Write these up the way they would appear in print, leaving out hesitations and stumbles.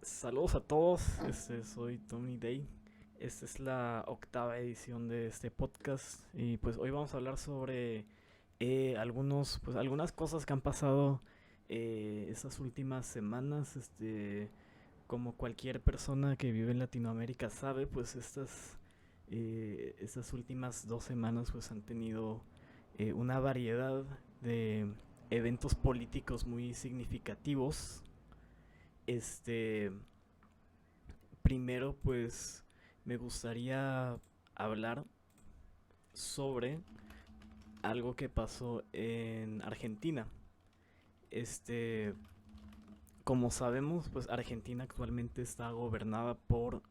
Saludos a todos, soy Tony Day. Esta es la octava edición de este podcast y pues hoy vamos a hablar sobre algunas cosas que han pasado estas últimas semanas. Como cualquier persona que vive en Latinoamérica sabe, pues estas últimas 2 semanas pues han tenido una variedad de eventos políticos muy significativos. Este, Primero, pues me gustaría hablar sobre algo que pasó en Argentina. Este, como sabemos, pues Argentina actualmente está gobernada por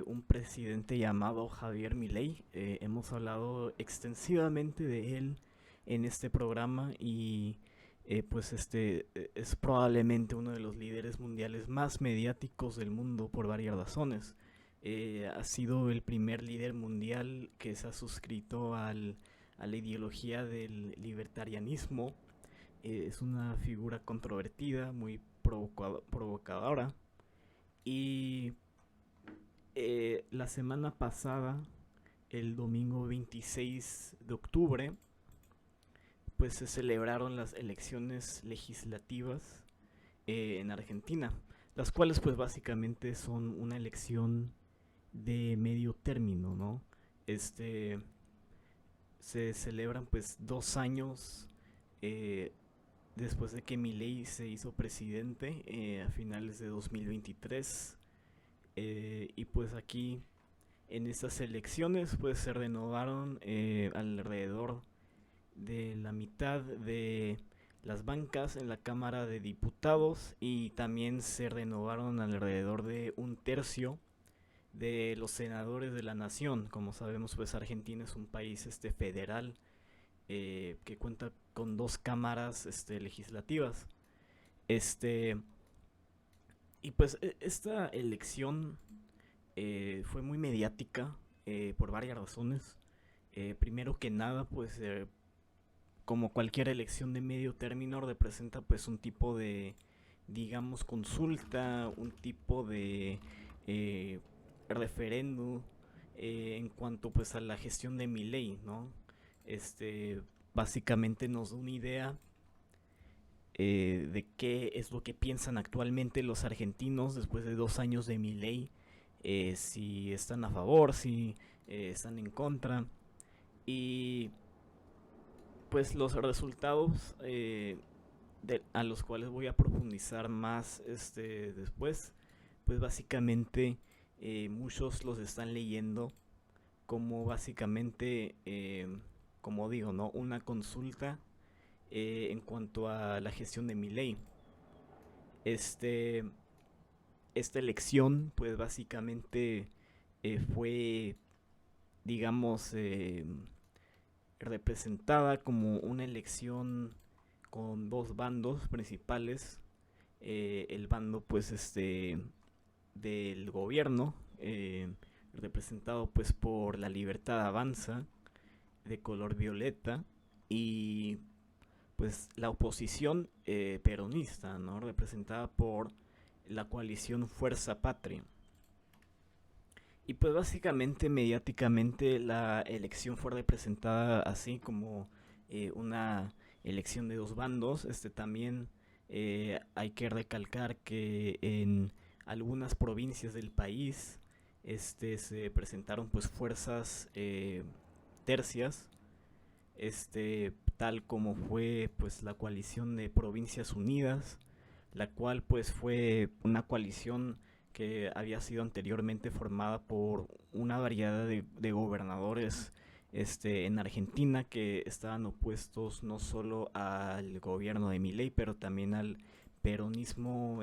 un presidente llamado Javier Milei. Hemos hablado extensivamente de él en este programa y es probablemente uno de los líderes mundiales más mediáticos del mundo por varias razones. Ha sido el primer líder mundial que se ha suscrito a la ideología del libertarianismo. Es una figura controvertida, muy provocadora. Y la semana pasada, el domingo 26 de octubre, pues se celebraron las elecciones legislativas en Argentina, las cuales pues básicamente son una elección de medio término, ¿no? Este Se celebran pues 2 años eh, después de que Milei se hizo presidente a finales de 2023. Y pues aquí en estas elecciones pues se renovaron alrededor de la mitad de las bancas en la Cámara de Diputados y también se renovaron alrededor de un tercio de los senadores de la nación. Como sabemos, pues Argentina es un país federal que cuenta con dos cámaras legislativas. Este y pues esta elección fue muy mediática por varias razones. Primero que nada, pues como cualquier elección de medio término representa pues un tipo de, digamos, consulta, un tipo de eh, referéndum en cuanto pues a la gestión de mi ley, ¿no? Básicamente nos da una idea de qué es lo que piensan actualmente los argentinos después de 2 años de mi ley, si están a favor, si están en contra. Y pues los resultados a los cuales voy a profundizar más después, pues básicamente muchos los están leyendo como básicamente, como digo, ¿no? Una consulta en cuanto a la gestión de mi ley. Este, esta elección, pues básicamente fue, digamos, representada como una elección con dos bandos principales. El bando, pues, del gobierno, representado, pues, por la Libertad Avanza, de color violeta, y pues la oposición peronista, ¿no? Representada por la coalición Fuerza Patria. Y pues básicamente mediáticamente la elección fue representada así como una elección de dos bandos. También hay que recalcar que en algunas provincias del país se presentaron pues fuerzas tercias, tal como fue pues la coalición de Provincias Unidas, la cual pues fue una coalición que había sido anteriormente formada por una variedad de gobernadores en Argentina que estaban opuestos no solo al gobierno de Milei, pero también al peronismo,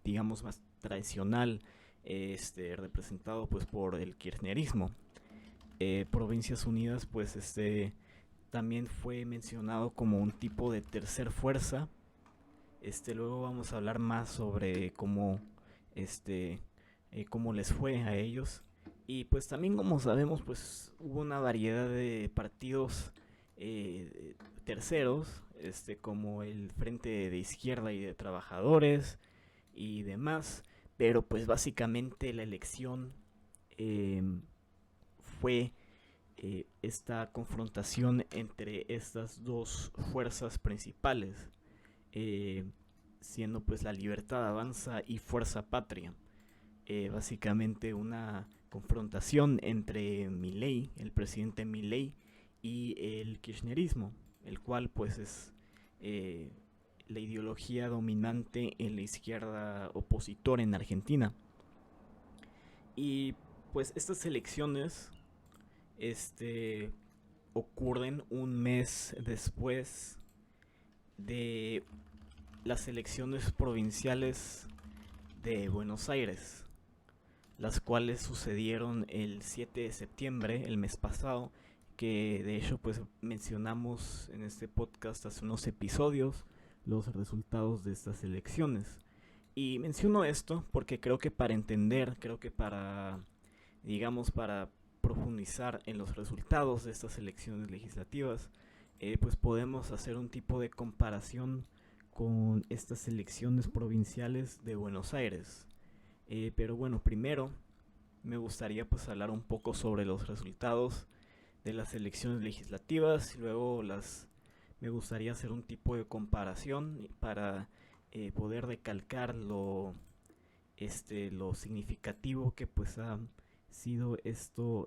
digamos, más tradicional, representado pues por el kirchnerismo. Provincias Unidas pues también fue mencionado como un tipo de tercer fuerza. Luego vamos a hablar más sobre este, cómo les fue a ellos. Y pues también, como sabemos, pues hubo una variedad de partidos terceros, como el Frente de Izquierda y de Trabajadores, y demás, pero pues básicamente la elección eh, fue esta confrontación entre estas dos fuerzas principales, eh, siendo pues la Libertad Avanza y Fuerza Patria. Básicamente una confrontación entre Milei, el presidente Milei, y el kirchnerismo, el cual pues es eh, la ideología dominante en la izquierda opositora en Argentina. Y pues estas elecciones este, ocurren un mes después de las elecciones provinciales de Buenos Aires, las cuales sucedieron el 7 de septiembre, el mes pasado, que de hecho pues mencionamos en este podcast hace unos episodios los resultados de estas elecciones. Y menciono esto porque creo que para entender, creo que para, digamos, para profundizar en los resultados de estas elecciones legislativas, pues podemos hacer un tipo de comparación con estas elecciones provinciales de Buenos Aires. Pero bueno, primero me gustaría pues hablar un poco sobre los resultados de las elecciones legislativas y luego me gustaría hacer un tipo de comparación para poder recalcar lo significativo que pues ha sido esta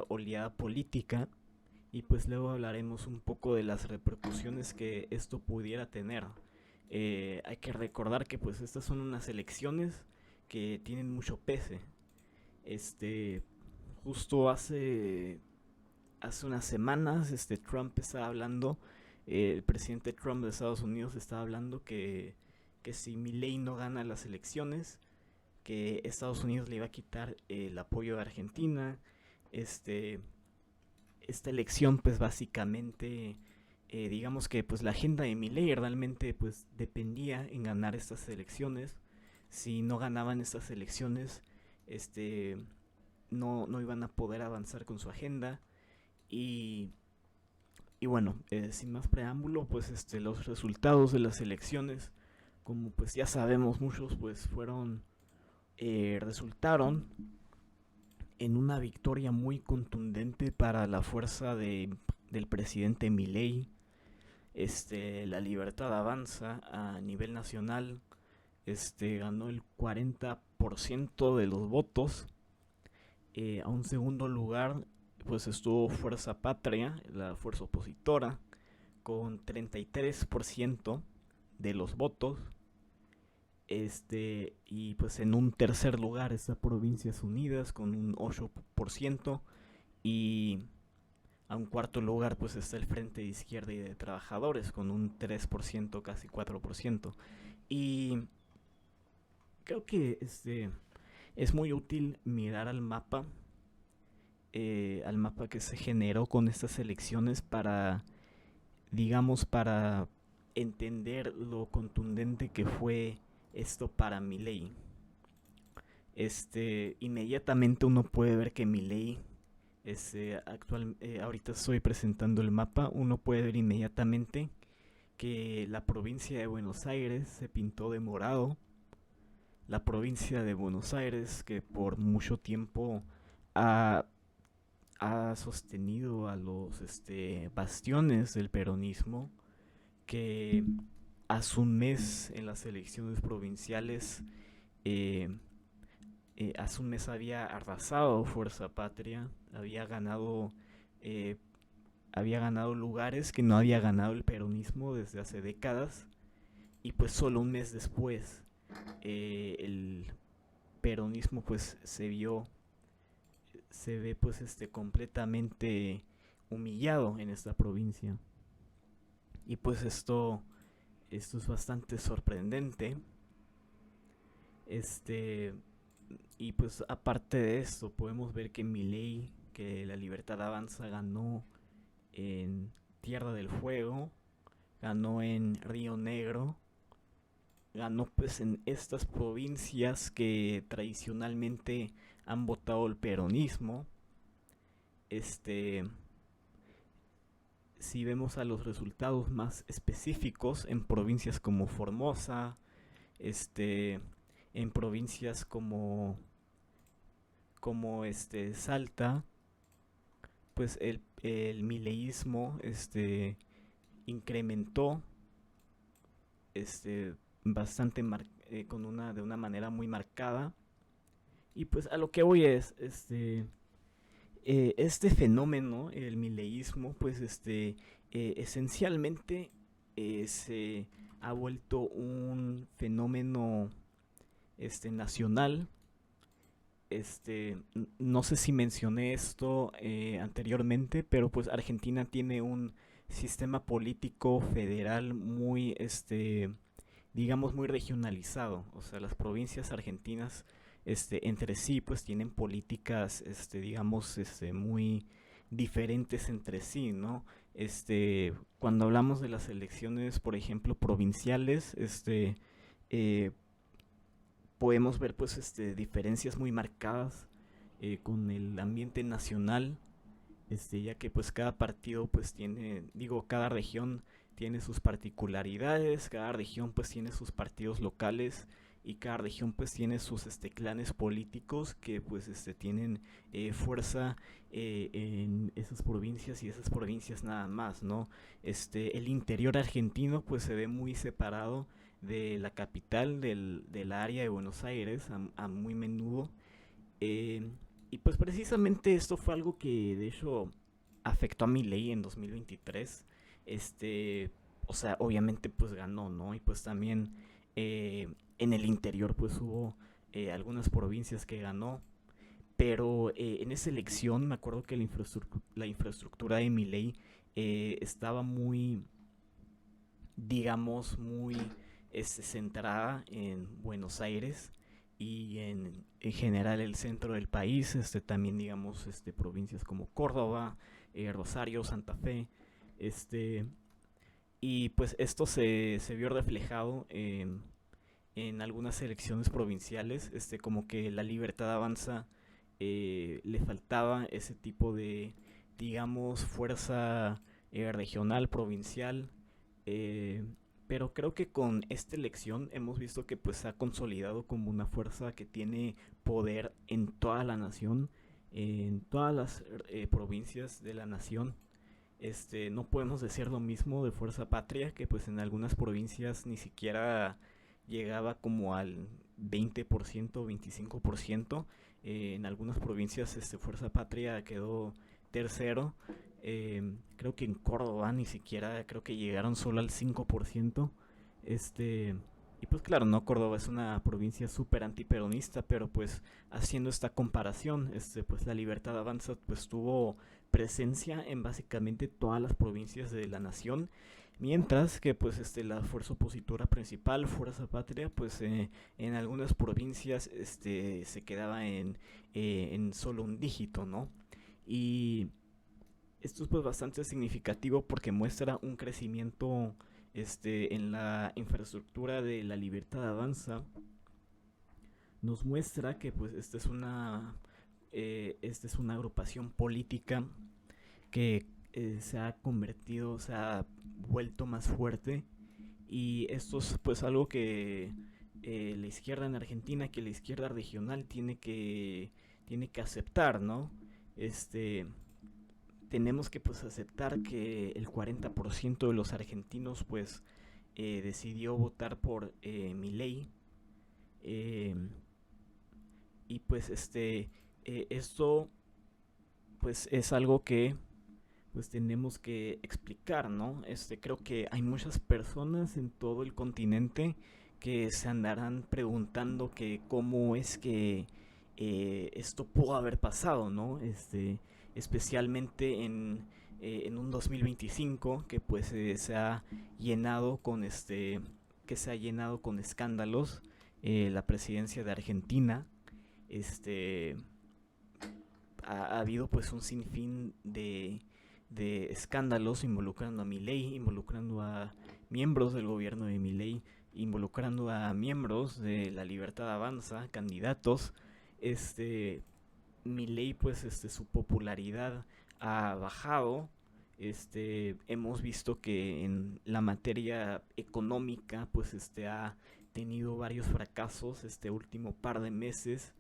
oleada política, y pues luego hablaremos un poco de las repercusiones que esto pudiera tener. Hay que recordar que pues estas son unas elecciones que tienen mucho peso. Este, justo hace unas semanas, Trump estaba hablando, el presidente Trump de Estados Unidos estaba hablando que si Milei no gana las elecciones, que Estados Unidos le iba a quitar el apoyo de Argentina. Este, esta elección pues básicamente digamos que pues la agenda de Milei realmente pues dependía en ganar estas elecciones. Si no ganaban estas elecciones, este no iban a poder avanzar con su agenda. Y, y bueno, sin más preámbulo, pues los resultados de las elecciones, como pues ya sabemos muchos, pues resultaron en una victoria muy contundente para la fuerza del presidente Milei. La Libertad Avanza a nivel nacional ganó el 40% de los votos. A un segundo lugar pues estuvo Fuerza Patria, la fuerza opositora, con 33% de los votos. Y pues en un tercer lugar está Provincias Unidas con un 8%. Y a un cuarto lugar pues está el Frente de Izquierda y de Trabajadores con un 3%, casi 4%. Y creo que es muy útil mirar al mapa que se generó con estas elecciones para, digamos, para entender lo contundente que fue esto para Milei. Inmediatamente uno puede ver que Milei ahorita estoy presentando el mapa. Uno puede ver inmediatamente que la provincia de Buenos Aires se pintó de morado. La provincia de Buenos Aires, que por mucho tiempo ha, ha sostenido a los bastiones del peronismo, que hace un mes en las elecciones provinciales, eh, hace un mes había arrasado Fuerza Patria, eh, había ganado lugares que no había ganado el peronismo desde hace décadas. Y pues solo un mes después el peronismo pues se ve pues completamente humillado en esta provincia. Y pues esto es bastante sorprendente. Y pues aparte de esto podemos ver que Milei, que la Libertad Avanza, ganó en Tierra del Fuego, ganó en Río Negro, ganó pues en estas provincias que tradicionalmente han votado el peronismo. si vemos a los resultados más específicos en provincias como Formosa, este, en provincias como Salta, pues el mileísmo incrementó este, bastante de una manera muy marcada. Y pues a lo que voy es, este fenómeno, el mileísmo, pues esencialmente se ha vuelto un fenómeno nacional. No sé si mencioné esto anteriormente, pero pues Argentina tiene un sistema político federal muy, digamos, muy regionalizado. O sea, las provincias argentinas, entre sí, pues tienen políticas, digamos, muy diferentes entre sí, ¿no? Cuando hablamos de las elecciones, por ejemplo, provinciales, eh, podemos ver, pues, diferencias muy marcadas con el ambiente nacional, ya que pues cada partido pues tiene, digo, cada región tiene sus particularidades, cada región pues tiene sus partidos locales y cada región pues tiene sus clanes políticos que pues tienen fuerza en esas provincias y esas provincias nada más, ¿no? El interior argentino pues se ve muy separado de la capital del área de Buenos Aires a muy menudo. eh, y pues precisamente esto fue algo que de hecho afectó a Milei en 2023. Este, o sea, obviamente pues ganó, ¿no? Y pues también en el interior pues hubo algunas provincias que ganó. Pero en esa elección me acuerdo que la infraestructura de Milei estaba muy, digamos, muy centrada en Buenos Aires y en general el centro del país, también digamos provincias como Córdoba, Rosario, Santa Fe, este y pues esto se vio reflejado en algunas elecciones provinciales, como que la Libertad Avanza le faltaba ese tipo de, digamos, fuerza regional, provincial, eh, pero creo que con esta elección hemos visto que pues se ha consolidado como una fuerza que tiene poder en toda la nación, en todas las provincias de la nación. No podemos decir lo mismo de Fuerza Patria, que pues en algunas provincias ni siquiera llegaba como al 20%, 25%. En algunas provincias Fuerza Patria quedó tercero. Creo que en Córdoba ni siquiera, creo que llegaron solo al 5%. Y pues claro, no, Córdoba es una provincia súper antiperonista, pero pues haciendo esta comparación, pues la Libertad Avanza pues tuvo presencia en básicamente todas las provincias de la nación, mientras que pues la fuerza opositora principal, Fuerza Patria, pues en algunas provincias se quedaba en solo un dígito, ¿no? Y esto es pues bastante significativo porque muestra un crecimiento en la infraestructura de la Libertad Avanza. Nos muestra que pues esta es una agrupación política que se ha convertido, se ha vuelto más fuerte. Y esto es pues algo que la izquierda en Argentina, que la izquierda regional tiene que aceptar, ¿no? Este, tenemos que pues aceptar que el 40% de los argentinos pues decidió votar por Milei. Eh, y pues esto pues es algo que pues tenemos que explicar, ¿no? Creo que hay muchas personas en todo el continente que se andarán preguntando que cómo es que esto pudo haber pasado, ¿no? Especialmente en un 2025 que pues se ha llenado con que se ha llenado con escándalos, la presidencia de Argentina, este, ha habido pues un sinfín de escándalos involucrando a Milei, involucrando a miembros del gobierno de Milei, involucrando a miembros de la Libertad Avanza, candidatos. Milei pues su popularidad ha bajado, Hemos visto que en la materia económica pues ha tenido varios fracasos este último par de meses,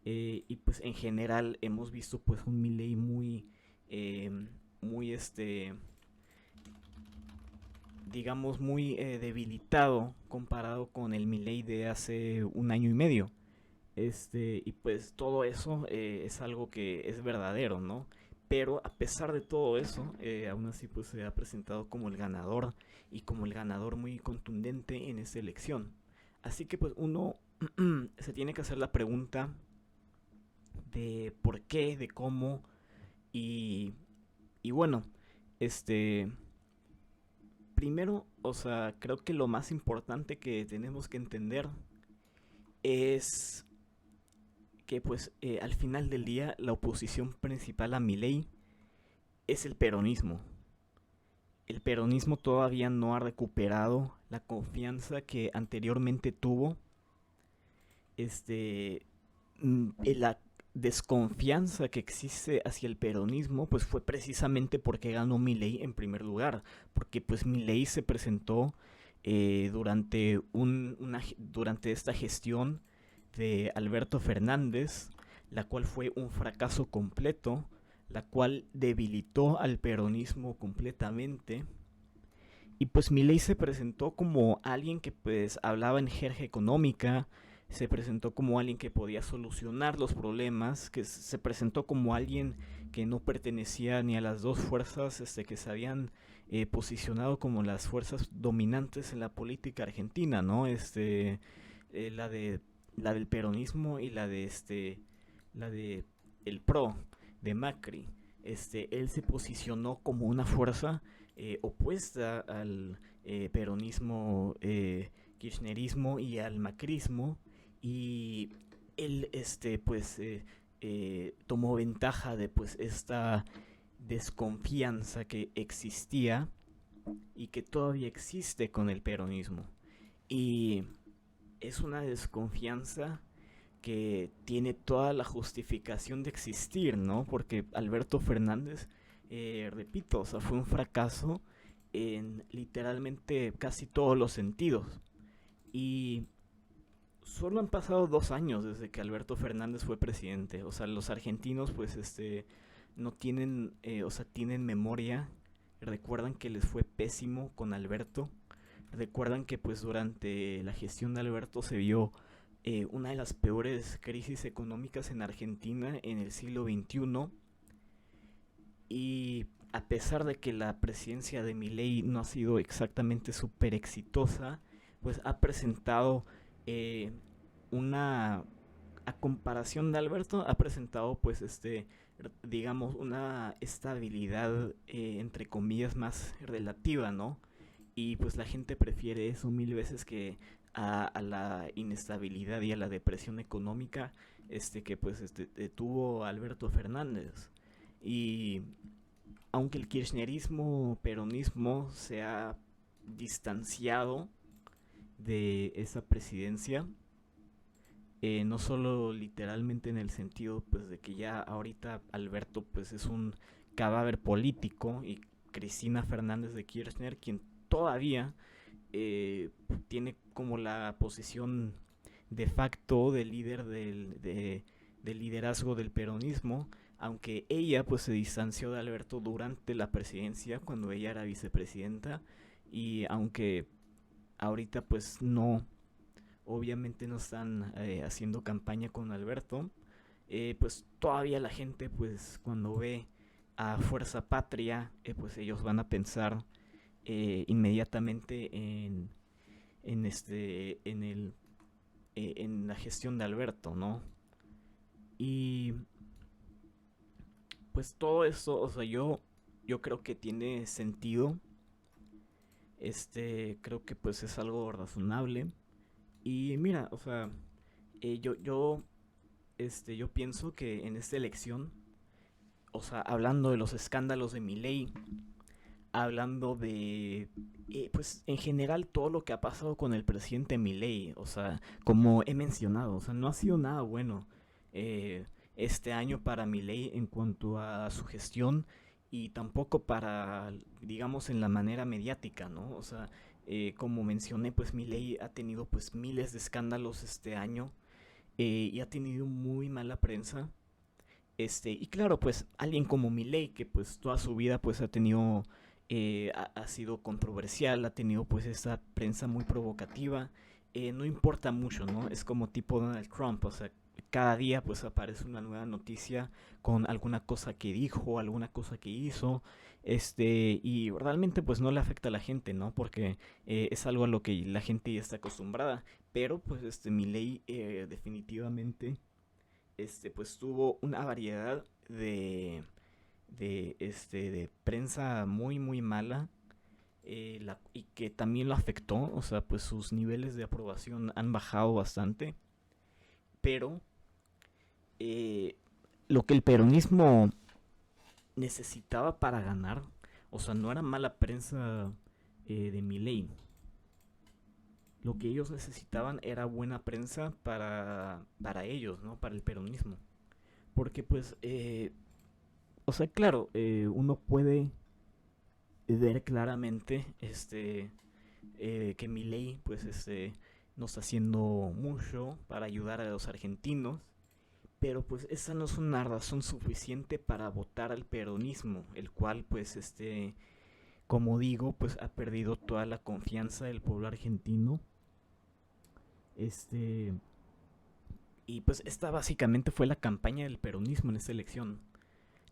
y pues en general hemos visto pues un Milei eh, muy digamos muy debilitado comparado con el Milei de hace un año y medio. Y pues todo eso es algo que es verdadero, ¿no? Pero a pesar de todo eso, aún así pues se ha presentado como el ganador, y como el ganador muy contundente en esta elección. Así que pues uno se tiene que hacer la pregunta de por qué, de cómo, y, y bueno, este, primero, o sea, creo que lo más importante que tenemos que entender es que pues al final del día la oposición principal a Milei es el peronismo. El peronismo todavía no ha recuperado la confianza que anteriormente tuvo. Este, la desconfianza que existe hacia el peronismo pues fue precisamente porque ganó Milei en primer lugar, porque pues Milei se presentó durante esta gestión de Alberto Fernández, la cual fue un fracaso completo, la cual debilitó al peronismo completamente. Y pues Milei se presentó como alguien que pues hablaba en jerga económica, se presentó como alguien que podía solucionar los problemas, que se presentó como alguien que no pertenecía ni a las dos fuerzas que se habían posicionado como las fuerzas dominantes en la política argentina, ¿no? La de la del peronismo y la de el PRO de Macri. Él se posicionó como una fuerza opuesta al peronismo, kirchnerismo y al macrismo, y él tomó ventaja de pues esta desconfianza que existía y que todavía existe con el peronismo. Y es una desconfianza que tiene toda la justificación de existir, ¿no? Porque Alberto Fernández, repito, o sea, fue un fracaso en literalmente casi todos los sentidos. Y solo han pasado 2 años desde que Alberto Fernández fue presidente. O sea, los argentinos, pues, no tienen, o sea, tienen memoria. Recuerdan que les fue pésimo con Alberto. Recuerdan que, pues, durante la gestión de Alberto se vio una de las peores crisis económicas en Argentina en el siglo XXI. Y a pesar de que la presidencia de Milei no ha sido exactamente súper exitosa, pues ha presentado eh, una, a comparación de Alberto, ha presentado pues digamos, una estabilidad entre comillas más relativa, ¿no? Y pues la gente prefiere eso mil veces que a la inestabilidad y a la depresión económica que pues tuvo Alberto Fernández. Y aunque el kirchnerismo, peronismo se ha distanciado de esa presidencia, no solo literalmente en el sentido pues de que ya ahorita Alberto pues es un cadáver político, y Cristina Fernández de Kirchner, quien todavía eh, tiene como la posición de facto de líder del liderazgo del peronismo, aunque ella pues se distanció de Alberto durante la presidencia cuando ella era vicepresidenta, y aunque ahorita pues no, obviamente no están haciendo campaña con Alberto, pues todavía la gente pues cuando ve a Fuerza Patria, pues ellos van a pensar inmediatamente en la gestión de Alberto, ¿no? Y pues todo eso, o sea, yo creo que tiene sentido. Creo que pues es algo razonable. Y mira, o sea, yo pienso que en esta elección, o sea, hablando de los escándalos de Milei, hablando de, pues en general todo lo que ha pasado con el presidente Milei, o sea, como he mencionado, o sea, no ha sido nada bueno este año para Milei en cuanto a su gestión, y tampoco para, digamos, en la manera mediática, ¿no? O sea, como mencioné, pues Milei ha tenido pues miles de escándalos este año, y ha tenido muy mala prensa. Y claro, pues alguien como Milei, que pues toda su vida pues ha tenido, ha sido controversial, ha tenido pues esta prensa muy provocativa, no importa mucho, ¿no? Es como tipo Donald Trump, o sea, cada día pues aparece una nueva noticia con alguna cosa que dijo, alguna cosa que hizo, y realmente pues no le afecta a la gente, ¿no? Porque es algo a lo que la gente ya está acostumbrada, pero pues Milei definitivamente pues tuvo una variedad de prensa muy muy mala, y que también lo afectó, o sea, pues sus niveles de aprobación han bajado bastante, pero eh, lo que el peronismo necesitaba para ganar, o sea, no era mala prensa de Milei. Lo que ellos necesitaban era buena prensa para ellos, ¿no? Para el peronismo. Porque pues o sea, claro, uno puede ver claramente que Milei pues no está haciendo mucho para ayudar a los argentinos, pero pues esa no es una razón suficiente para votar al peronismo, el cual pues como digo, pues ha perdido toda la confianza del pueblo argentino. Este y pues esta básicamente fue la campaña del peronismo en esta elección.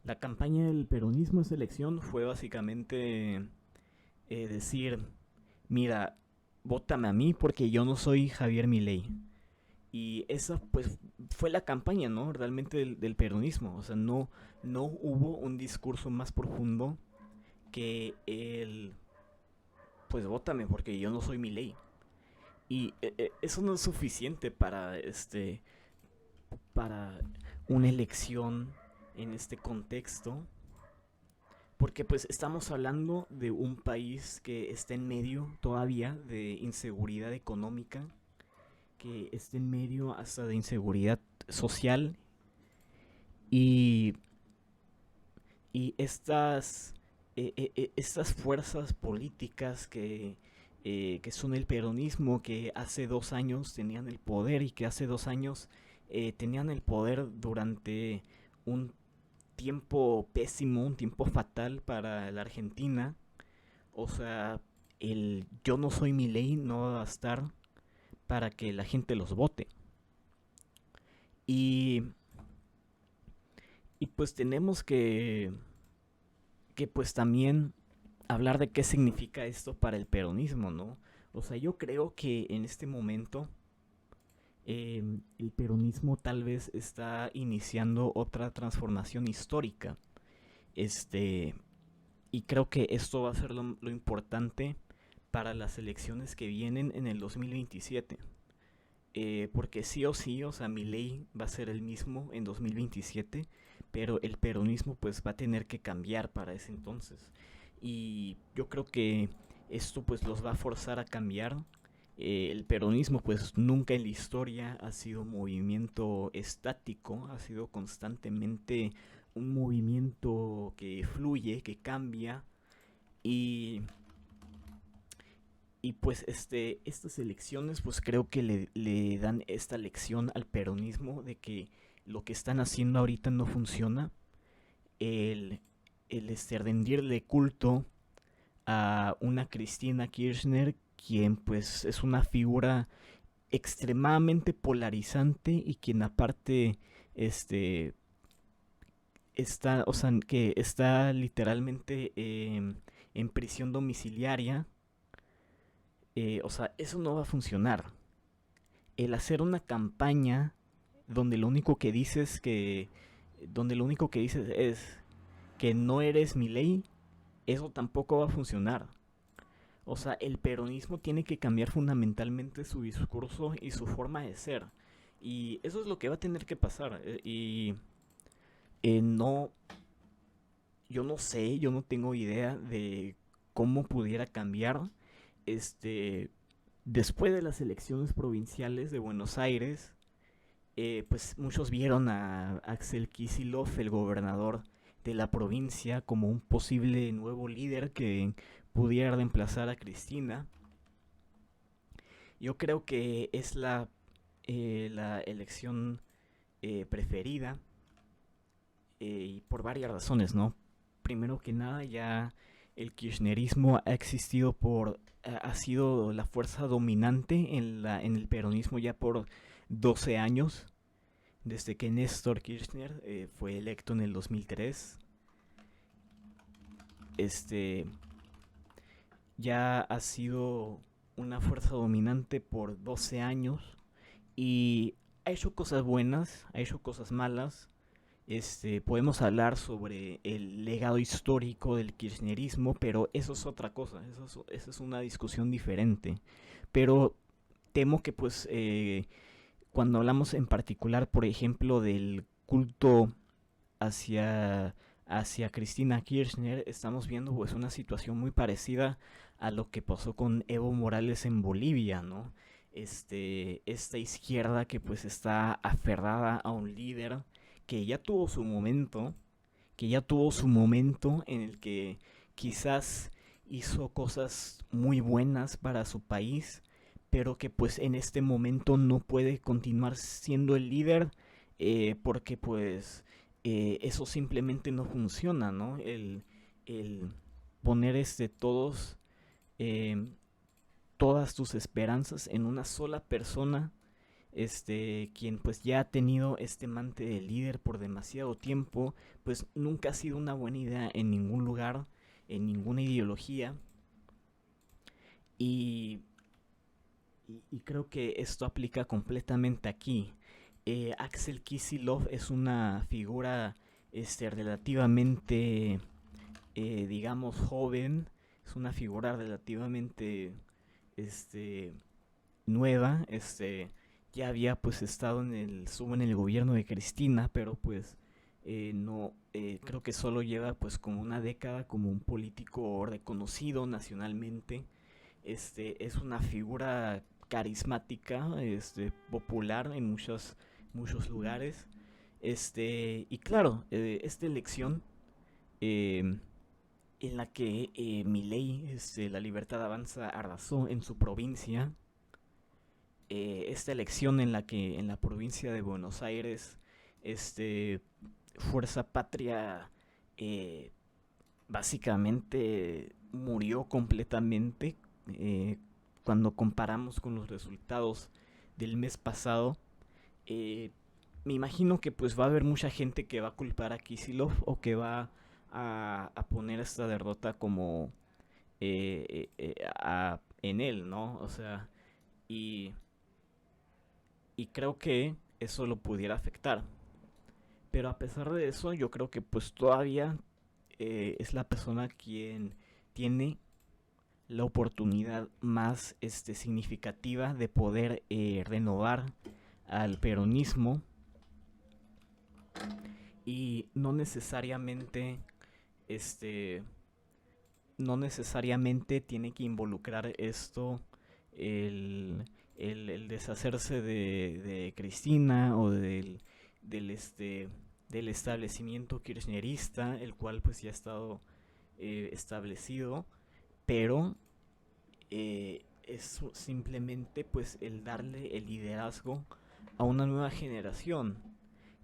La campaña del peronismo en esa elección fue básicamente decir, mira, vótame a mí porque yo no soy Javier Milei. Y esa pues fue la campaña, ¿no? Realmente del peronismo. O sea, no hubo un discurso más profundo que el, pues vótame porque yo no soy Milei. Y eso no es suficiente para una elección en este contexto, porque pues estamos hablando de un país que está en medio todavía de inseguridad económica, que está en medio hasta de inseguridad social, y, y estas fuerzas políticas que son el peronismo, que hace 2 años tenían el poder y que hace 2 años tenían el poder durante un tiempo pésimo, un tiempo fatal para la Argentina. O sea, el yo no soy mi ley no va a bastar para que la gente los vote. Y, y pues tenemos que pues también hablar de qué significa esto para el peronismo, ¿no? O sea, yo creo que en este momento el peronismo tal vez está iniciando otra transformación histórica. Este, y creo que esto va a ser lo importante para las elecciones que vienen en el 2027. Porque sí o sí, o sea, mi ley va a ser el mismo en 2027, pero el peronismo pues va a tener que cambiar para ese entonces. Y yo creo que esto pues los va a forzar a cambiar. El peronismo pues nunca en la historia ha sido un movimiento estático, ha sido constantemente un movimiento que fluye, que cambia, y pues estas elecciones pues creo que le dan esta lección al peronismo de que lo que están haciendo ahorita no funciona. El, el rendirle culto a una Cristina Kirchner, quien pues es una figura extremadamente polarizante y quien aparte este está, o sea, que está literalmente en prisión domiciliaria. O sea, eso no va a funcionar. El hacer una campaña donde lo único que dices es que no eres mi ley, eso tampoco va a funcionar. O sea, el peronismo tiene que cambiar fundamentalmente su discurso y su forma de ser. Y eso es lo que va a tener que pasar. Y no, yo no sé, yo no tengo idea de cómo pudiera cambiar este después de las elecciones provinciales de Buenos Aires. Pues muchos vieron a Axel Kicillof, el gobernador de la provincia como un posible nuevo líder que pudiera reemplazar a Cristina. Yo creo que es la elección preferida, y por varias razones, ¿no? Primero que nada, ya el kirchnerismo ha existido ha sido la fuerza dominante en el peronismo ya por 12 años, desde que Néstor Kirchner fue electo en el 2003. Este ya ha sido una fuerza dominante por 12 años y ha hecho cosas buenas, ha hecho cosas malas. Podemos hablar sobre el legado histórico del kirchnerismo, pero eso es otra cosa, eso es una discusión diferente. Pero temo que pues cuando hablamos en particular, por ejemplo, del culto hacia, hacia Cristina Kirchner, estamos viendo pues una situación muy parecida a lo que pasó con Evo Morales en Bolivia, ¿no? Esta izquierda que pues está aferrada a un líder que ya tuvo su momento, que ya tuvo su momento en el que quizás hizo cosas muy buenas para su país, pero que pues en este momento no puede continuar siendo el líder, porque pues eso simplemente no funciona, ¿no? El poner eh, todas tus esperanzas en una sola persona, quien pues ya ha tenido este mante de líder por demasiado tiempo, pues nunca ha sido una buena idea en ningún lugar, en ninguna ideología. Y, y creo que esto aplica completamente aquí. Axel Kicillof es una figura relativamente, digamos, joven, es una figura relativamente este, nueva, ya había pues estado estuvo en el gobierno de Cristina, pero pues no, creo que solo lleva pues como una década como un político reconocido nacionalmente. Es una figura carismática, popular en muchos lugares. Y claro, esta elección eh, en la que Milei, la Libertad Avanza, arrasó en su provincia, esta elección en la que en la provincia de Buenos Aires, este, Fuerza Patria eh, básicamente murió completamente, eh, cuando comparamos con los resultados del mes pasado. eh, Me imagino que pues va a haber mucha gente que va a culpar a Kisilov o que va a poner esta derrota como en él, ¿no? O sea, y, y creo que eso lo pudiera afectar. Pero a pesar de eso, yo creo que pues todavía es la persona quien tiene la oportunidad más significativa de poder renovar al peronismo, y este no necesariamente tiene que involucrar esto el, el deshacerse de Cristina o del, este, del establecimiento kirchnerista, el cual pues ya ha estado establecido, pero es simplemente pues el darle el liderazgo a una nueva generación.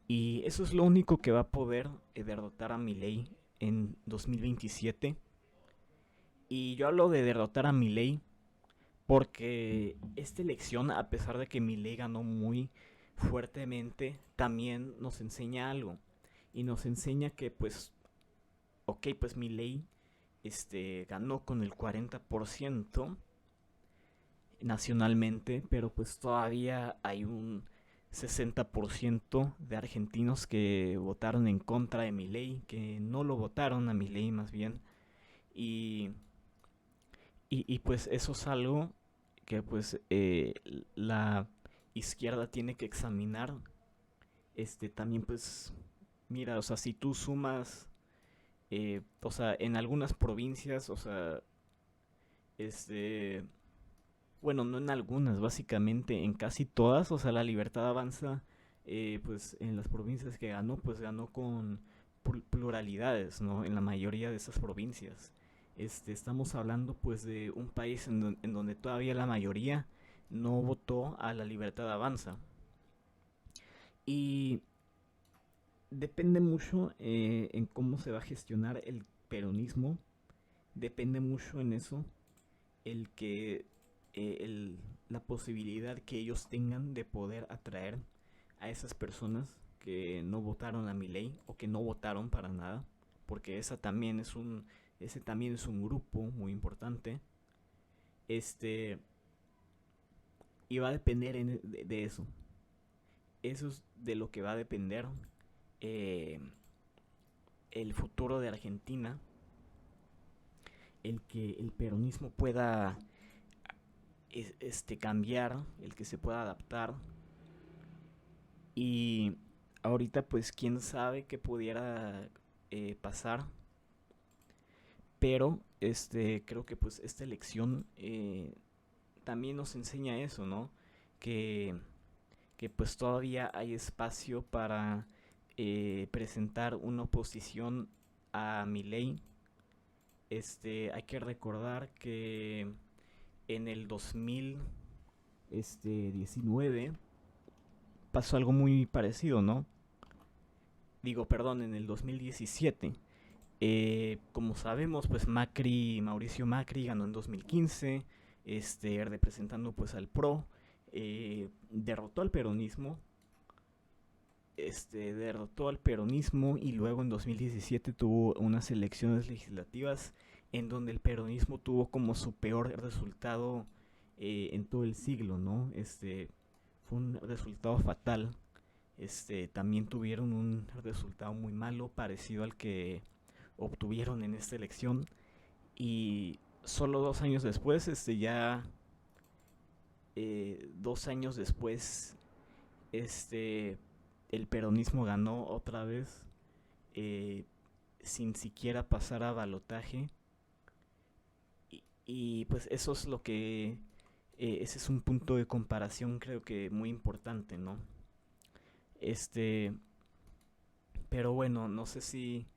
Y eso es lo único que va a poder derrotar a Milei en 2027. Y yo hablo de derrotar a Milei porque esta elección, a pesar de que Milei ganó muy fuertemente, también nos enseña algo. Y nos enseña que pues, ok, pues Milei ganó con el 40% nacionalmente, pero pues todavía hay un 60% de argentinos que votaron en contra de Milei, que no lo votaron a Milei más bien. Y, y pues eso es algo que pues la izquierda tiene que examinar. También pues, mira, o sea, si tú sumas, o sea, en algunas provincias, o sea, este, bueno, no en algunas, básicamente en casi todas, o sea, la Libertad Avanza, pues en las provincias que ganó, pues ganó con pluralidades, ¿no? En la mayoría de esas provincias. Estamos hablando pues de un país en donde todavía la mayoría no votó a la Libertad Avanza. Y depende mucho en cómo se va a gestionar el peronismo. Depende mucho en eso el que la posibilidad que ellos tengan de poder atraer a esas personas que no votaron a mi ley o que no votaron para nada, porque ese también es un grupo muy importante. Este y va a depender de eso. Eso es de lo que va a depender eh, el futuro de Argentina, el que el peronismo pueda cambiar, el que se pueda adaptar. Y ahorita pues quién sabe qué pudiera pasar, pero creo que pues esta elección también nos enseña eso, ¿no? Que, que pues todavía hay espacio para presentar una oposición a Milei. Hay que recordar que en el 2019 pasó algo muy parecido, ¿no? Digo, perdón, en el 2017. Como sabemos, pues Mauricio Macri ganó en 2015, representando pues al PRO, derrotó al peronismo, derrotó al peronismo y luego en 2017 tuvo unas elecciones legislativas en donde el peronismo tuvo como su peor resultado en todo el siglo, ¿no? Fue un resultado fatal. También tuvieron un resultado muy malo, parecido al que obtuvieron en esta elección. Y solo 2 años después, 2 años después, este, el peronismo ganó otra vez, eh, sin siquiera pasar a balotaje. Y pues eso es lo que, ese es un punto de comparación creo que muy importante, ¿no? Este, pero bueno, no sé si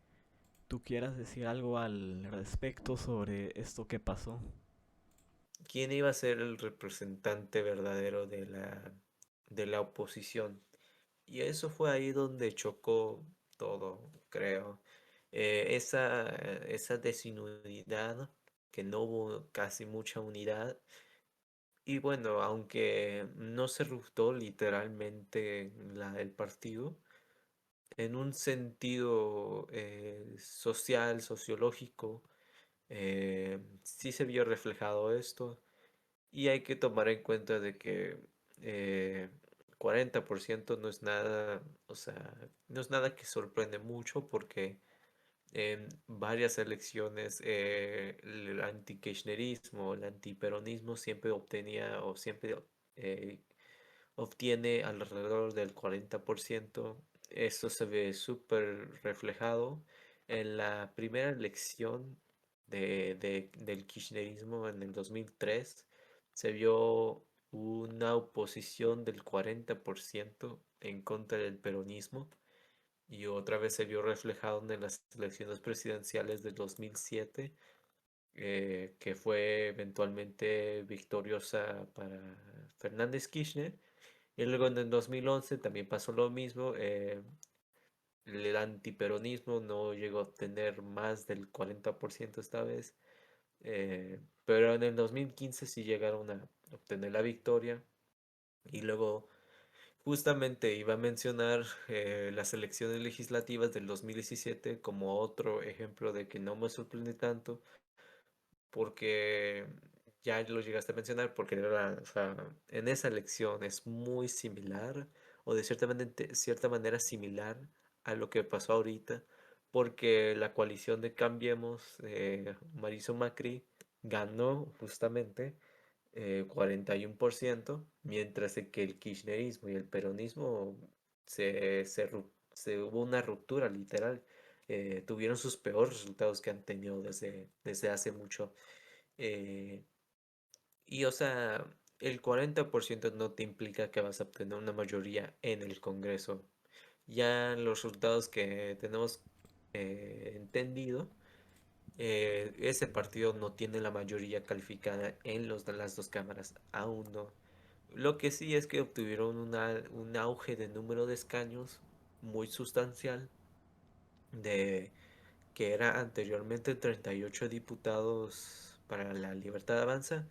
tú quieras decir algo al respecto sobre esto que pasó. ¿Quién iba a ser el representante verdadero de la oposición? Y eso fue ahí donde chocó todo, creo. Esa desunidad, que no hubo casi mucha unidad. Y bueno, aunque no se ruptó literalmente el partido, en un sentido social, sociológico, sí se vio reflejado esto. Y hay que tomar en cuenta de que eh, 40% no es nada, o sea, no es nada que sorprende mucho porque en varias elecciones el anti-kirchnerismo, el antiperonismo siempre obtenía o siempre eh, obtiene alrededor del 40%. Esto se ve súper reflejado en la primera elección del kirchnerismo en el 2003. Se vio una oposición del 40% en contra del peronismo y otra vez se vio reflejado en las elecciones presidenciales del 2007, que fue eventualmente victoriosa para Fernández Kirchner. Y luego en el 2011 también pasó lo mismo. El antiperonismo no llegó a obtener más del 40% esta vez. Pero en el 2015 sí llegaron a obtener la victoria. Y luego justamente iba a mencionar las elecciones legislativas del 2017 como otro ejemplo de que no me sorprende tanto, porque ya lo llegaste a mencionar, porque o sea, en esa elección es muy similar, o de cierta manera similar a lo que pasó ahorita, porque la coalición de Cambiemos, Mauricio Macri, ganó justamente 41%, mientras que el kirchnerismo y el peronismo hubo una ruptura literal. Tuvieron sus peores resultados que han tenido desde hace mucho. eh, y o sea, el 40% no te implica que vas a obtener una mayoría en el Congreso. Ya los resultados que tenemos entendido, ese partido no tiene la mayoría calificada en las dos cámaras, aún no. Lo que sí es que obtuvieron un auge de número de escaños muy sustancial, de que era anteriormente 38 diputados para la Libertad Avanza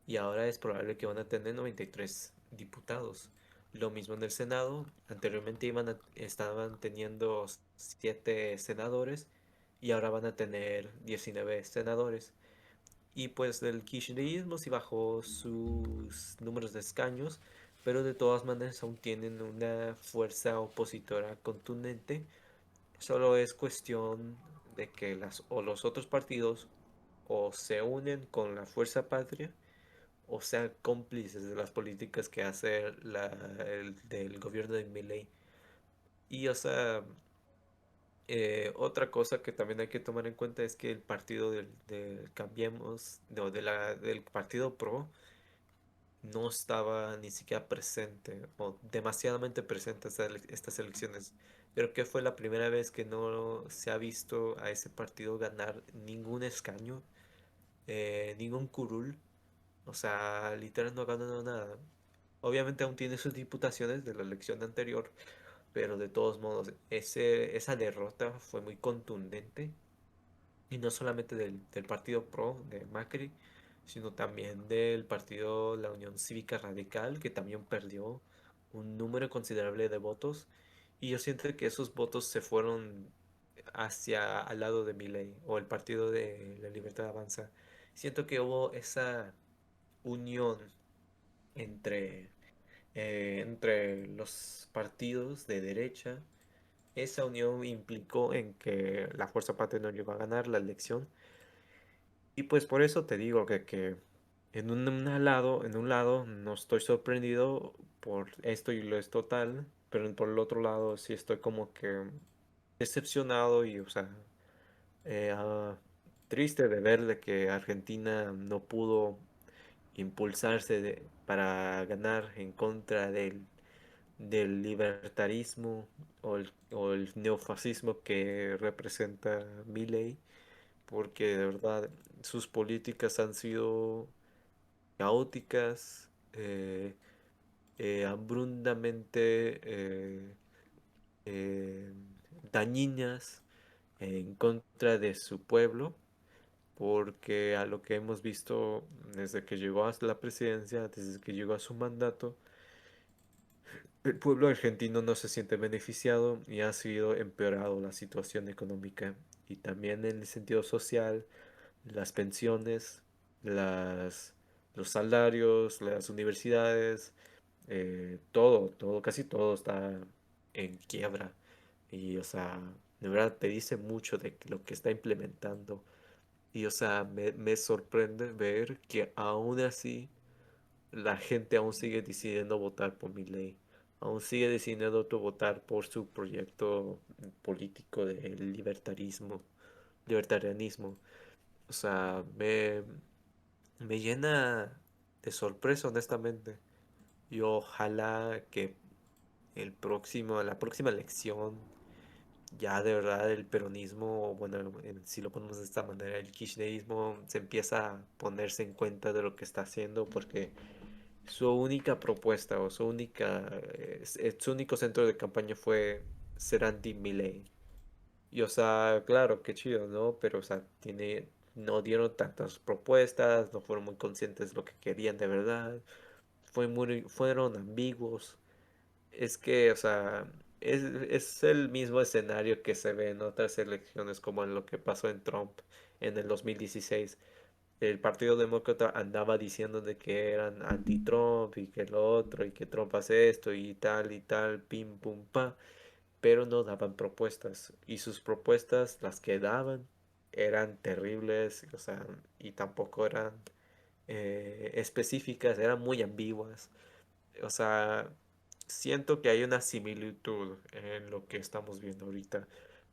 y ahora es probable que van a tener 93 diputados. Lo mismo en el Senado, anteriormente estaban teniendo 7 senadores y ahora van a tener 19 senadores. Y pues el kirchnerismo sí bajó sus números de escaños, pero de todas maneras aún tienen una fuerza opositora contundente. Solo es cuestión de que los otros partidos o se unen con la fuerza patria o sean cómplices de las políticas que hace el del gobierno de Milei. Y o sea, otra cosa que también hay que tomar en cuenta es que el partido del Cambiemos, no, del partido PRO, no estaba ni siquiera presente o demasiadamente presente estas elecciones. Creo que fue la primera vez que no se ha visto a ese partido ganar ningún escaño, ningún curul. O sea, literal no ha ganado nada. Obviamente aún tiene sus diputaciones de la elección anterior, pero de todos modos, esa derrota fue muy contundente. Y no solamente del partido PRO de Macri, sino también del partido La Unión Cívica Radical, que también perdió un número considerable de votos. Y yo siento que esos votos se fueron hacia al lado de Milei o el partido de la Libertad Avanza. Siento que hubo esa unión entre, entre los partidos de derecha. Esa unión implicó en que la Fuerza Patria no llegó a ganar la elección. Y pues por eso te digo que en un lado no estoy sorprendido por esto y lo es total, pero por el otro lado sí estoy como que decepcionado y, o sea, eh, ah, triste de ver de que Argentina no pudo impulsarse para ganar en contra del libertarismo o el neofascismo que representa Milei, porque de verdad sus políticas han sido caóticas, hambrundamente eh, dañinas en contra de su pueblo, porque a lo que hemos visto desde que llegó a la presidencia, desde que llegó a su mandato, el pueblo argentino no se siente beneficiado y ha sido empeorado la situación económica y también en el sentido social, las pensiones, las, los salarios, las universidades, casi todo está en quiebra. Y, o sea, de verdad te dice mucho de lo que está implementando. Y, o sea, me sorprende ver que aún así la gente aún sigue decidiendo votar por Milei. Aún sigue decidiendo votar por su proyecto político de libertarianismo. O sea, me llena de sorpresa, honestamente. Y ojalá que la próxima elección, ya de verdad el peronismo, bueno, si lo ponemos de esta manera, el kirchnerismo se empieza a ponerse en cuenta de lo que está haciendo, porque su única propuesta o su único centro de campaña fue ser anti-Milei. Y o sea, claro, qué chido, ¿no? Pero o sea, no dieron tantas propuestas, no fueron muy conscientes de lo que querían de verdad, fueron ambiguos. Es que, o sea, es el mismo escenario que se ve en otras elecciones, como en lo que pasó en Trump en el 2016. El Partido Demócrata andaba diciendo de que eran anti-Trump y que lo otro y que Trump hace esto y tal, pim, pum, pa, pero no daban propuestas y sus propuestas, las que daban, eran terribles, o sea, y tampoco eran específicas, eran muy ambiguas. O sea, siento que hay una similitud en lo que estamos viendo ahorita,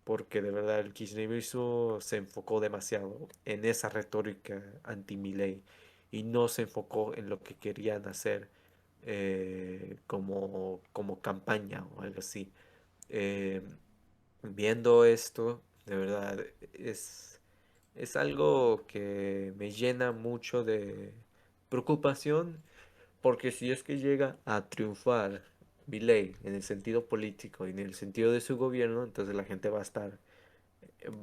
porque de verdad el kirchnerismo se enfocó demasiado en esa retórica anti-Milei y no se enfocó en lo que querían hacer como campaña o algo así. Eh, Viendo esto, de verdad. Es algo que me llena mucho de preocupación, porque si es que llega a triunfar Milei en el sentido político y en el sentido de su gobierno, entonces la gente va a estar,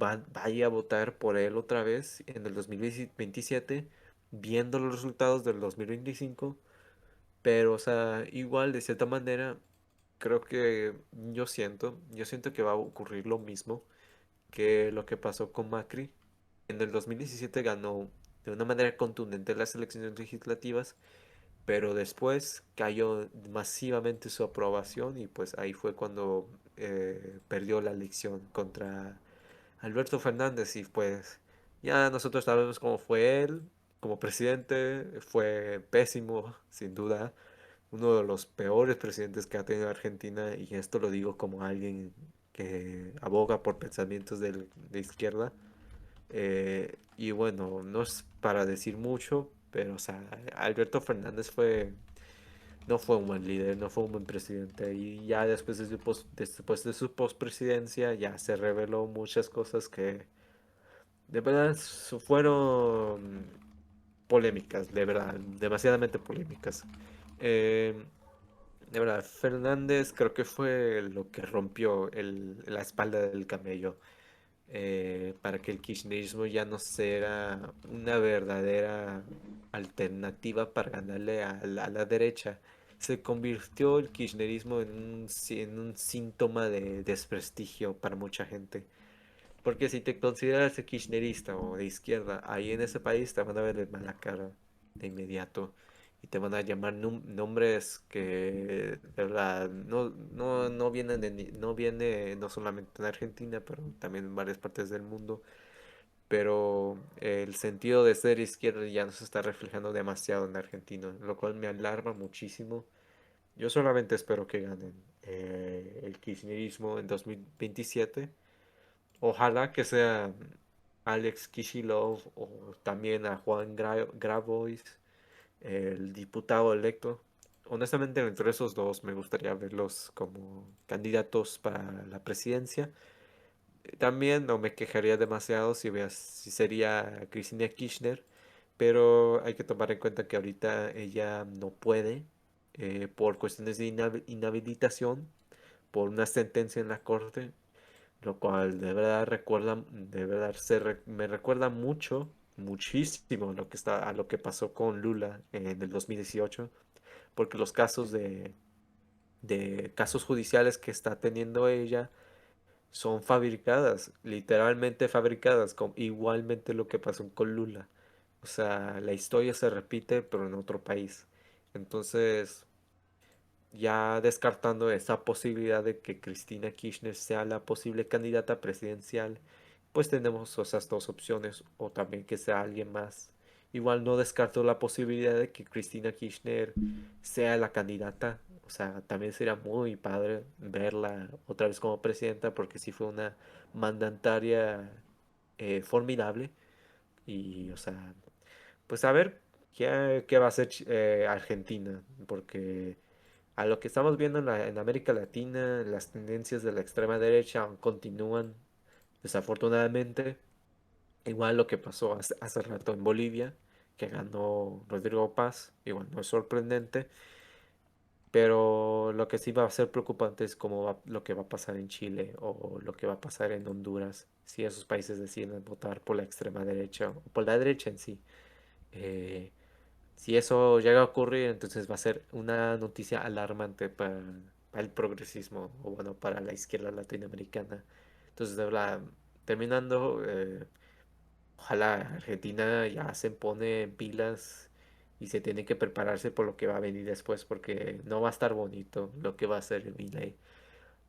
va a ir a votar por él otra vez en el 2027, viendo los resultados del 2025. Pero, o sea, igual de cierta manera, creo que yo siento que va a ocurrir lo mismo que lo que pasó con Macri. En el 2017 ganó de una manera contundente las elecciones legislativas, pero después cayó masivamente su aprobación y pues ahí fue cuando perdió la elección contra Alberto Fernández y pues ya nosotros sabemos cómo fue él como presidente, fue pésimo, sin duda, uno de los peores presidentes que ha tenido Argentina, y esto lo digo como alguien que aboga por pensamientos de izquierda. Y bueno, no es para decir mucho, pero o sea, Alberto Fernández no fue un buen líder, no fue un buen presidente. Y ya después de su postpresidencia ya se reveló muchas cosas que de verdad fueron polémicas, de verdad, demasiadamente polémicas. Eh, de verdad, Fernández creo que fue lo que rompió la espalda del camello, para que el kirchnerismo ya no sea una verdadera alternativa para ganarle a la derecha. Se convirtió el kirchnerismo en un síntoma de desprestigio para mucha gente. Porque si te consideras kirchnerista o de izquierda, ahí en ese país te van a ver de mala cara de inmediato. Y te van a llamar nombres que de verdad no vienen no viene no solamente en Argentina, pero también en varias partes del mundo. Pero el sentido de ser izquierda ya no se está reflejando demasiado en Argentina, lo cual me alarma muchísimo. Yo solamente espero que ganen el kirchnerismo en 2027. Ojalá que sea Alex Kicillof o también a Juan Grabois, el diputado electo. Honestamente, entre esos dos me gustaría verlos como candidatos para la presidencia. También no me quejaría demasiado si sería Cristina Kirchner, pero hay que tomar en cuenta que ahorita ella no puede, por cuestiones de inhabilitación, por una sentencia en la corte, lo cual de verdad me recuerda muchísimo a lo que pasó con Lula en el 2018, porque los casos de casos judiciales que está teniendo ella son fabricadas, literalmente fabricadas, igualmente lo que pasó con Lula. O sea, la historia se repite, pero en otro país. Entonces, ya descartando esa posibilidad de que Cristina Kirchner sea la posible candidata presidencial, pues tenemos esas dos opciones, o también que sea alguien más. Igual no descarto la posibilidad de que Cristina Kirchner sea la candidata. O sea, también sería muy padre verla otra vez como presidenta, porque sí fue una mandataria formidable. Y, o sea, pues a ver qué va a hacer Argentina, porque a lo que estamos viendo en América Latina, las tendencias de la extrema derecha aún continúan, desafortunadamente. Igual lo que pasó hace rato en Bolivia, que ganó Rodrigo Paz, igual no es sorprendente, pero lo que sí va a ser preocupante es lo que va a pasar en Chile o lo que va a pasar en Honduras, si esos países deciden votar por la extrema derecha o por la derecha en sí. Eh, si eso llega a ocurrir, entonces va a ser una noticia alarmante para el progresismo, o bueno, para la izquierda latinoamericana. Entonces, de verdad, terminando, ojalá Argentina ya se pone en pilas y se tiene que prepararse por lo que va a venir después, porque no va a estar bonito lo que va a hacer el Milei.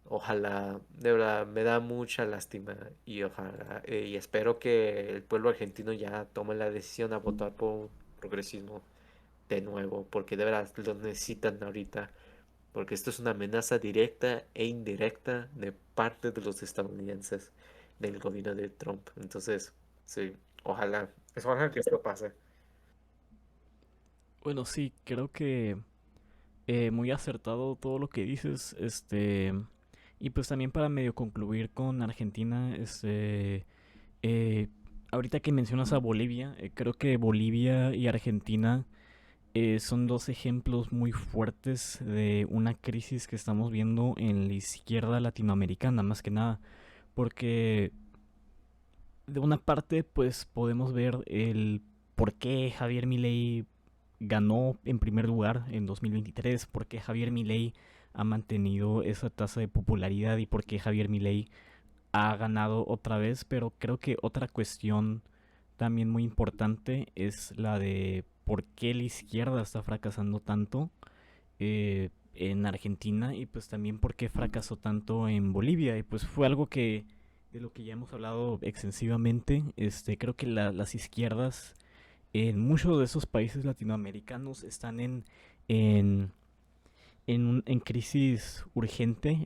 Ojalá, de verdad, me da mucha lástima, y ojalá, y espero que el pueblo argentino ya tome la decisión a votar por progresismo de nuevo, porque de verdad lo necesitan ahorita, porque esto es una amenaza directa e indirecta de parte de los estadounidenses, del gobierno de Trump. Entonces, sí, ojalá que esto pase. Bueno, sí, creo que muy acertado todo lo que dices. Y pues también para medio concluir con Argentina, eh, ahorita que mencionas a Bolivia, creo que Bolivia y Argentina son dos ejemplos muy fuertes de una crisis que estamos viendo en la izquierda latinoamericana, más que nada, porque de una parte pues podemos ver el por qué Javier Milei ganó en primer lugar en 2023, por qué Javier Milei ha mantenido esa tasa de popularidad y por qué Javier Milei ha ganado otra vez, pero creo que otra cuestión también muy importante es la de por qué la izquierda está fracasando tanto en Argentina y pues también por qué fracasó tanto en Bolivia y pues fue algo que de lo que ya hemos hablado extensivamente. Creo que las izquierdas en muchos de esos países latinoamericanos están en, en crisis urgente.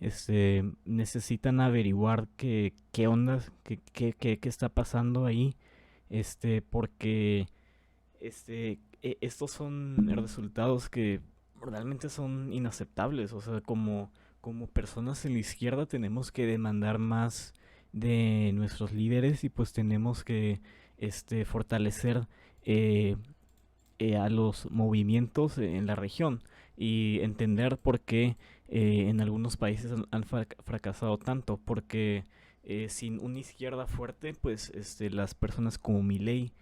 Necesitan averiguar qué onda, qué está pasando ahí, porque estos son resultados que realmente son inaceptables. O sea, como personas en la izquierda tenemos que demandar más de nuestros líderes y pues tenemos que fortalecer eh, a los movimientos en la región y entender por qué en algunos países han fracasado tanto, porque sin una izquierda fuerte, pues las personas como Milei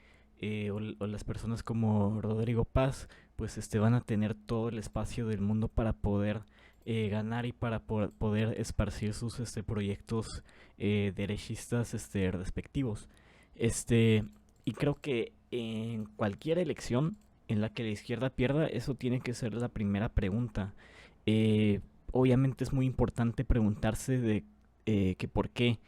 o las personas como Rodrigo Paz, pues van a tener todo el espacio del mundo para poder ganar y para poder esparcir sus proyectos derechistas respectivos. Este, y creo que en cualquier elección en la que la izquierda pierda, eso tiene que ser la primera pregunta. Eh, Obviamente es muy importante preguntarse de que por qué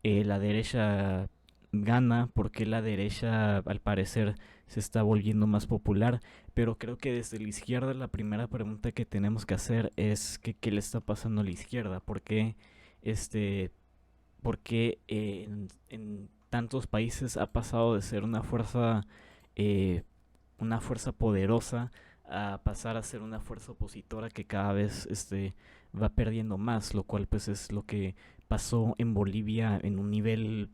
la derecha gana, por qué la derecha al parecer se está volviendo más popular, pero creo que desde la izquierda la primera pregunta que tenemos que hacer es que, qué le está pasando a la izquierda, este, por qué en tantos países ha pasado de ser eh, una fuerza poderosa a pasar a ser una fuerza opositora que cada vez va perdiendo más, lo cual pues es lo que pasó en Bolivia en un nivel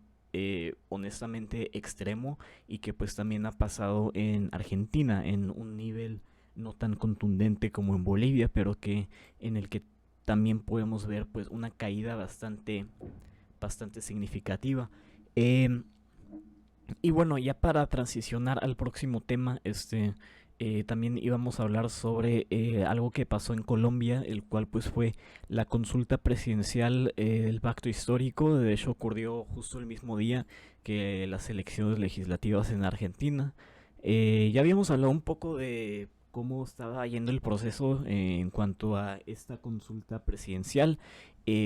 honestamente extremo y que pues también ha pasado en Argentina en un nivel no tan contundente como en Bolivia, pero que en el que también podemos ver pues una caída bastante significativa. Eh, y bueno, ya para transicionar al próximo tema, también íbamos a hablar sobre algo que pasó en Colombia, el cual pues fue la consulta presidencial del pacto histórico. De hecho ocurrió justo el mismo día que las elecciones legislativas en Argentina. Ya habíamos hablado un poco de cómo estaba yendo el proceso en cuanto a esta consulta presidencial.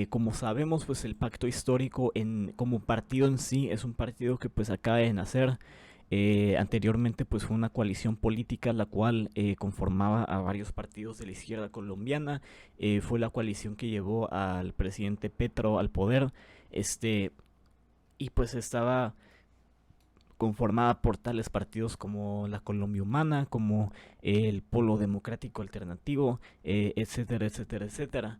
Como sabemos, pues el pacto histórico como partido en sí es un partido que pues acaba de nacer. Anteriormente pues fue una coalición política la cual conformaba a varios partidos de la izquierda colombiana. Fue la coalición que llevó al presidente Petro al poder. Este, y pues estaba conformada por tales partidos como la Colombia Humana, como el Polo Democrático Alternativo, etcétera, etcétera, etcétera.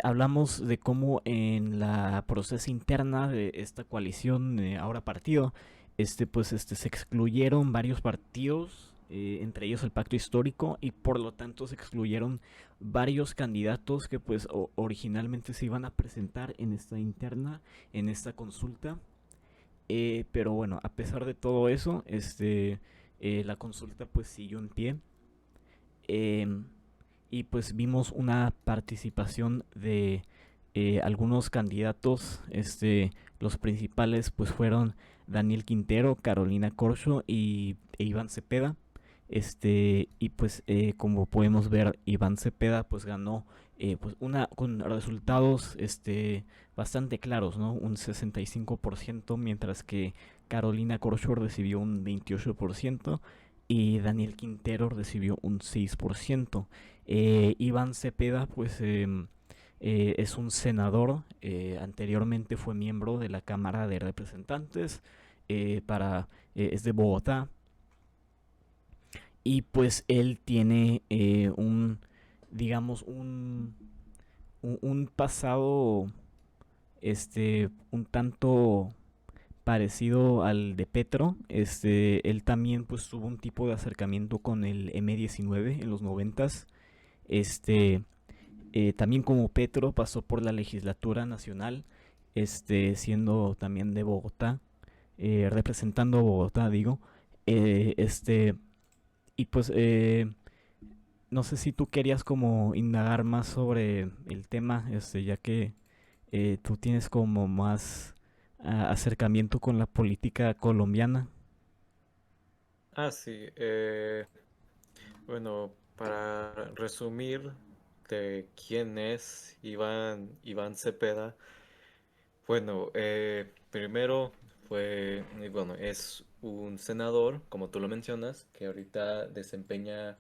Hablamos de cómo en la procesa interna de esta coalición, ahora partido, se excluyeron varios partidos, entre ellos el Pacto Histórico, y por lo tanto se excluyeron varios candidatos que pues originalmente se iban a presentar en esta interna, en esta consulta. Pero bueno, a pesar de todo eso, la consulta pues siguió en pie. em, y pues vimos una participación de algunos candidatos. Los principales pues fueron Daniel Quintero, Carolina Corcho e Iván Cepeda. Y pues como podemos ver, Iván Cepeda pues ganó pues con resultados bastante claros, ¿no? Un 65%, mientras que Carolina Corcho recibió un 28% y Daniel Quintero recibió un 6%. Iván Cepeda pues es un senador, anteriormente fue miembro de la Cámara de Representantes, es de Bogotá, y pues él tiene digamos, un pasado un tanto parecido al de Petro. Él también pues tuvo un tipo de acercamiento con el M19 en los noventas. Este, también como Petro pasó por la legislatura nacional, siendo también de Bogotá, representando a Bogotá, digo. Eh, este, y pues no sé si tú querías como indagar más sobre el tema, ya que tú tienes como más acercamiento con la política colombiana. Sí, bueno, para resumir de quién es Iván Cepeda, bueno, primero bueno, es un senador, como tú lo mencionas, que ahorita desempeña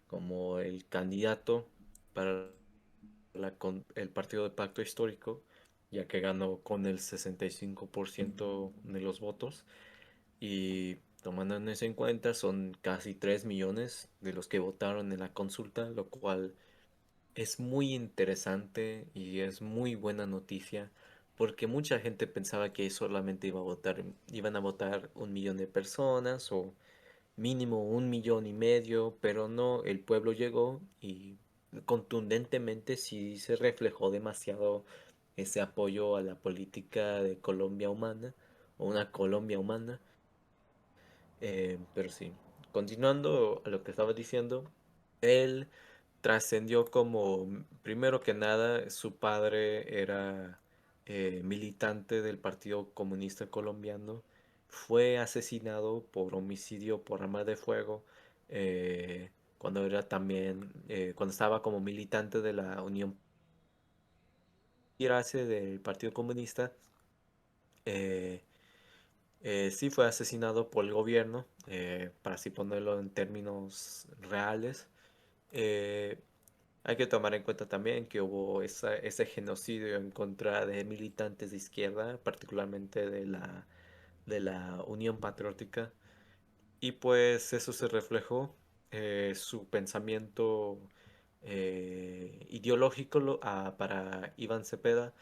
como el candidato para el partido de Pacto Histórico, ya que ganó con el 65% de los votos. Y tomando en eso en cuenta, son casi 3 millones de los que votaron en la consulta, lo cual es muy interesante y es muy buena noticia, porque mucha gente pensaba que solamente iban a votar 1 millón de personas o mínimo 1,5 millones, pero no, el pueblo llegó y contundentemente sí se reflejó demasiado ese apoyo a la política de Colombia humana o una Colombia humana. Pero sí, continuando a lo que estaba diciendo, él trascendió como, primero que nada, su padre era militante del Partido Comunista Colombiano, fue asesinado por homicidio por arma de fuego cuando era también, cuando estaba como militante de la Unión Piracia del Partido Comunista. eh, sí fue asesinado por el gobierno, para así ponerlo en términos reales. Eh, Hay que tomar en cuenta también que hubo ese genocidio en contra de militantes de izquierda, particularmente de la Unión Patriótica, y pues eso se reflejó, su pensamiento ideológico para Iván Cepeda.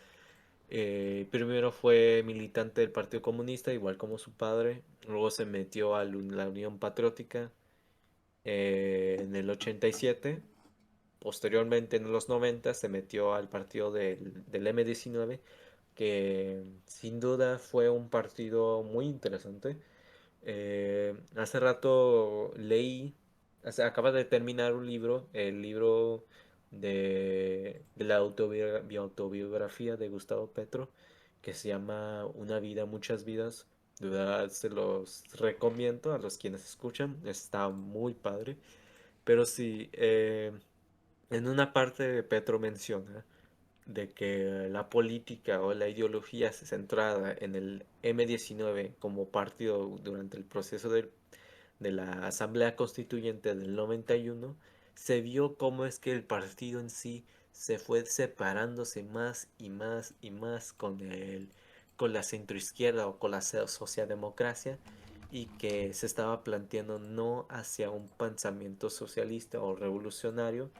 Primero fue militante del Partido Comunista, igual como su padre. Luego se metió a la Unión Patriótica en el 87. Posteriormente, en los 90, se metió al partido del M19, que sin duda fue un partido muy interesante. Hace rato acaba de terminar un libro, el libro de la autobiografía de Gustavo Petro, que se llama Una vida, muchas vidas. De verdad, se los recomiendo a los quienes escuchan, está muy padre. Pero sí, en una parte Petro menciona de que la política o la ideología centrada en el M19 como partido durante el proceso de la Asamblea Constituyente del 91, se vio cómo es que el partido en sí se fue separándose más y más y más con la centroizquierda o con la socialdemocracia, y que se estaba planteando no hacia un pensamiento socialista o revolucionario.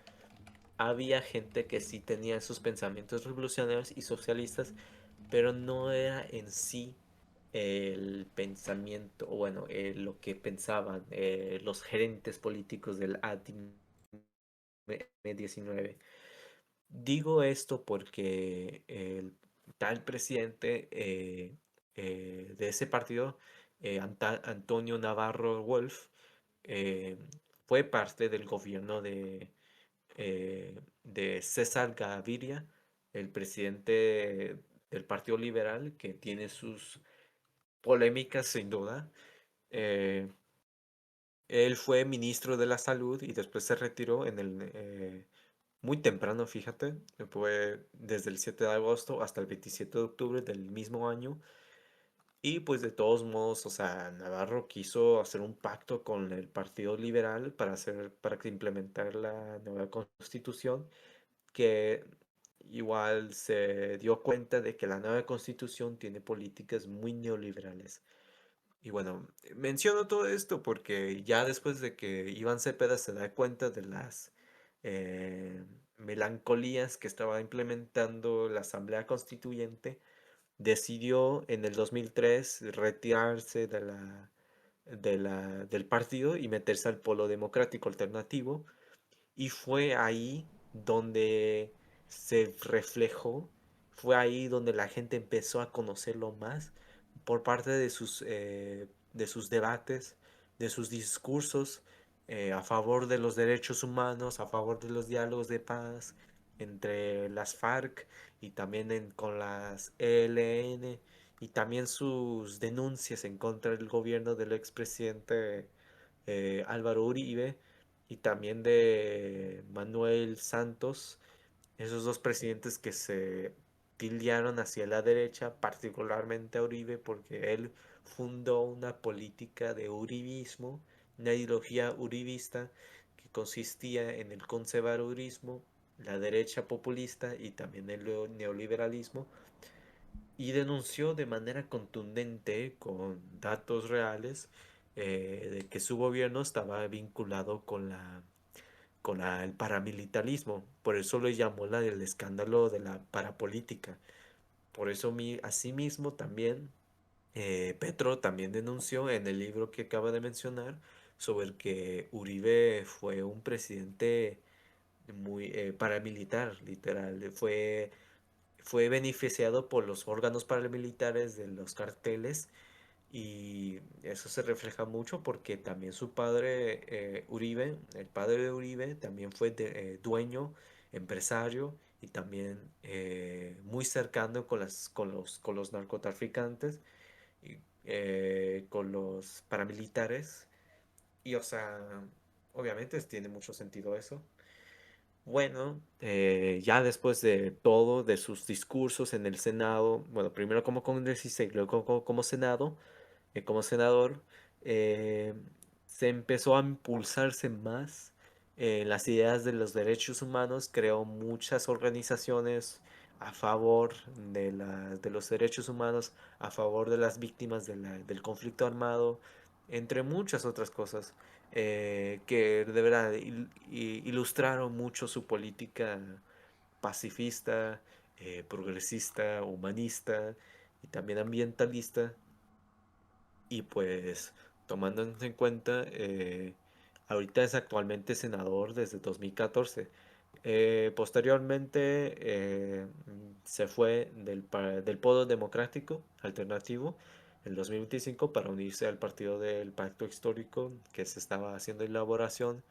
Había gente que sí tenía sus pensamientos revolucionarios y socialistas, pero no era en sí el pensamiento, o bueno, lo que pensaban los gerentes políticos del ADM-19. Digo esto porque el tal presidente de ese partido, Antonio Navarro Wolf, eh, fue parte del gobierno de César Gaviria, el presidente del Partido Liberal, que tiene sus polémicas sin duda. Eh, Él fue ministro de la Salud y después se retiró muy temprano, fíjate. Fue desde el 7 de agosto hasta el 27 de octubre del mismo año. Y pues de todos modos, o sea, Navarro quiso hacer un pacto con el Partido Liberal para que implementar la nueva constitución, que igual se dio cuenta de que la nueva constitución tiene políticas muy neoliberales. Y bueno, menciono todo esto porque ya después de que Iván Cepeda se da cuenta de las eh, melancolías que estaba implementando la Asamblea Constituyente, decidió en el 2003 retirarse del partido y meterse al Polo Democrático Alternativo, y fue ahí donde se reflejó, fue ahí donde la gente empezó a conocerlo más por parte de sus debates, de sus discursos a favor de los derechos humanos, a favor de los diálogos de paz entre las FARC y también con las ELN, y también sus denuncias en contra del gobierno del expresidente Álvaro Uribe y también de Manuel Santos, esos dos presidentes que se tildearon hacia la derecha, particularmente a Uribe, porque él fundó una política de uribismo, una ideología uribista que consistía en el conservadurismo, la derecha populista y también el neoliberalismo, y denunció de manera contundente, con datos reales, de que su gobierno estaba vinculado el paramilitarismo. Por eso le llamó el escándalo de la parapolítica. Por eso asimismo también Petro también denunció en el libro que acaba de mencionar sobre que Uribe fue un presidente muy paramilitar, literal. Fue beneficiado por los órganos paramilitares de los carteles, y eso se refleja mucho porque también su padre, Uribe, el padre de Uribe, también fue dueño, empresario y también muy cercano con los narcotraficantes y con los paramilitares. Y o sea, obviamente tiene mucho sentido eso. Bueno, ya después de todo, de sus discursos en el Senado, bueno, primero como congresista y luego como Senado, como senador, eh, se empezó a impulsarse más las ideas de los derechos humanos, creó muchas organizaciones a favor de los derechos humanos, a favor de las víctimas del conflicto armado, entre muchas otras cosas, que de verdad ilustraron mucho su política pacifista, progresista, humanista y también ambientalista. Y pues tomando en cuenta, ahorita es actualmente senador desde 2014. Posteriormente se fue del Polo Democrático Alternativo en 2025 para unirse al partido del Pacto Histórico que se estaba haciendo elaboración,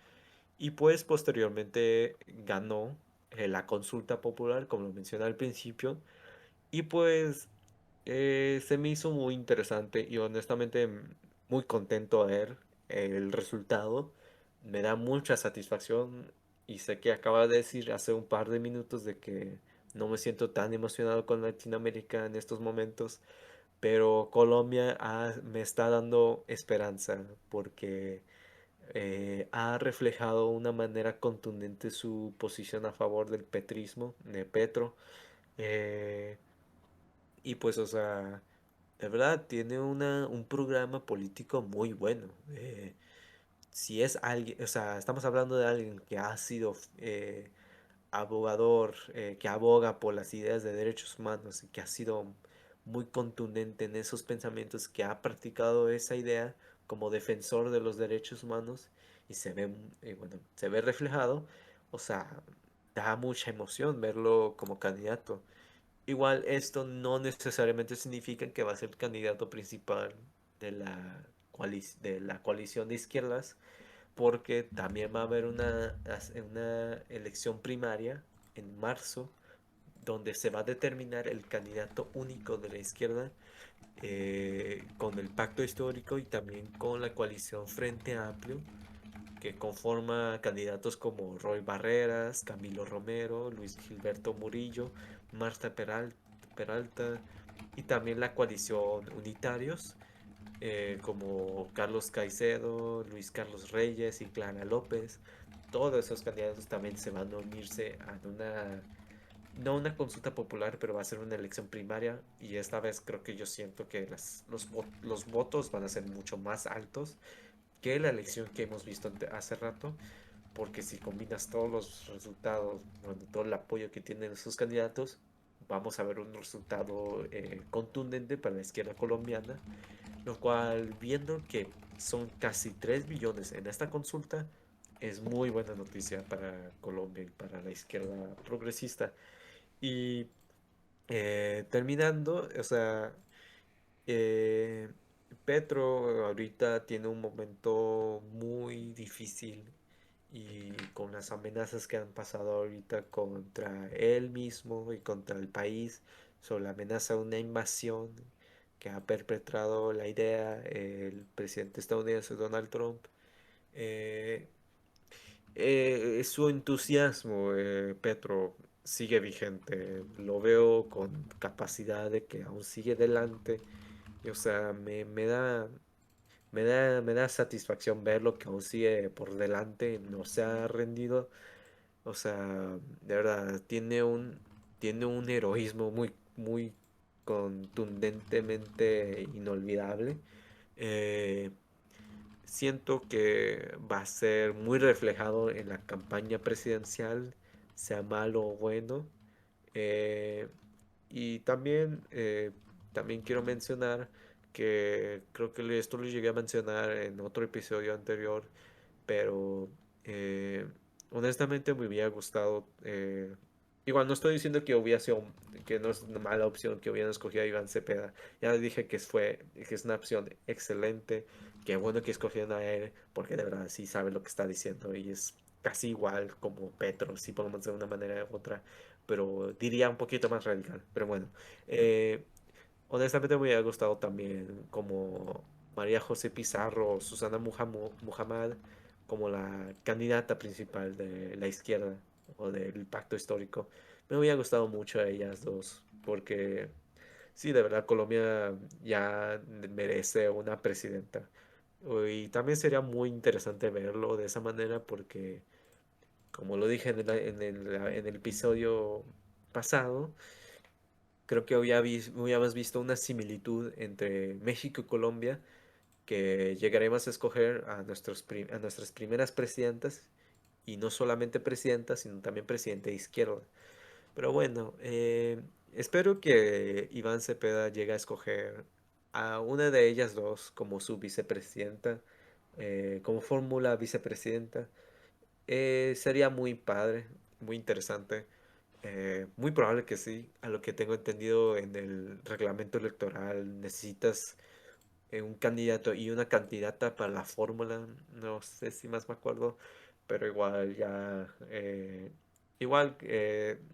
y pues posteriormente ganó la consulta popular, como lo mencioné al principio, y pues se me hizo muy interesante y honestamente muy contento a ver el resultado. Me da mucha satisfacción, y sé que acaba de decir hace un par de minutos de que no me siento tan emocionado con Latinoamérica en estos momentos, pero Colombia me está dando esperanza porque ha reflejado una manera contundente su posición a favor del petrismo, de Petro. eh, y pues, o sea, de verdad tiene un programa político muy bueno. Si es alguien, o sea, estamos hablando de alguien que ha sido abogador, que aboga por las ideas de derechos humanos y que ha sido muy contundente en esos pensamientos, que ha practicado esa idea como defensor de los derechos humanos, y bueno, se ve reflejado. O sea, da mucha emoción verlo como candidato. Igual esto no necesariamente significa que va a ser el candidato principal de la coalición de izquierdas, porque también va a haber una elección primaria en marzo, donde se va a determinar el candidato único de la izquierda, con el pacto histórico y también con la coalición Frente Amplio, que conforma candidatos como Roy Barreras, Camilo Romero, Luis Gilberto Murillo, Marta Peralta, y también la coalición Unitarios, como Carlos Caicedo, Luis Carlos Reyes y Clara López. Todos esos candidatos también se van a unirse a no una consulta popular, pero va a ser una elección primaria, y esta vez creo que yo siento que los votos van a ser mucho más altos que la elección que hemos visto hace rato. porque si combinas todos los resultados, bueno, todo el apoyo que tienen sus candidatos, vamos a ver un resultado contundente para la izquierda colombiana, lo cual, viendo que son casi 3 billones en esta consulta, es muy buena noticia para Colombia y para la izquierda progresista. Y terminando, o sea, eh, Petro ahorita tiene un momento muy difícil y con las amenazas que han pasado ahorita contra él mismo y contra el país, sobre la amenaza de una invasión que ha perpetrado la idea el presidente estadounidense Donald Trump. eh, Su entusiasmo, Petro, sigue vigente. Lo veo con capacidad de que aún sigue delante. Y, o sea, me da satisfacción verlo que aún sigue por delante, no se ha rendido. O sea, de verdad, tiene un heroísmo muy contundentemente inolvidable. Eh, Siento que va a ser muy reflejado en la campaña presidencial, sea malo o bueno. Eh, y también quiero mencionar que creo que esto lo llegué a mencionar en otro episodio anterior, pero eh, honestamente me hubiera gustado. Igual no estoy diciendo que hubiera sido, que no es una mala opción que hubieran escogido a Iván Cepeda. Ya dije que es una opción excelente. Qué bueno que escogieron a él, porque de verdad sí sabe lo que está diciendo y es casi igual como Petro, si podemos de una manera u otra, pero diría un poquito más radical. Pero bueno, eh, honestamente me hubiera gustado también como María José Pizarro o Susana Muhammad como la candidata principal de la izquierda o del pacto histórico. Me hubiera gustado mucho a ellas dos porque sí, de verdad Colombia ya merece una presidenta. Y también sería muy interesante verlo de esa manera porque, como lo dije en el episodio pasado, creo que habíamos visto una similitud entre México y Colombia, que llegaremos a escoger a a nuestras primeras presidentas, y no solamente presidentas, sino también presidente de izquierda. Pero bueno, espero que Iván Cepeda llegue a escoger a una de ellas dos como su vicepresidenta, como fórmula vicepresidenta. Sería muy padre, muy interesante. Muy probable que sí. A lo que tengo entendido en el reglamento electoral, necesitas un candidato y una candidata para la fórmula. No sé si más me acuerdo, pero igual ya,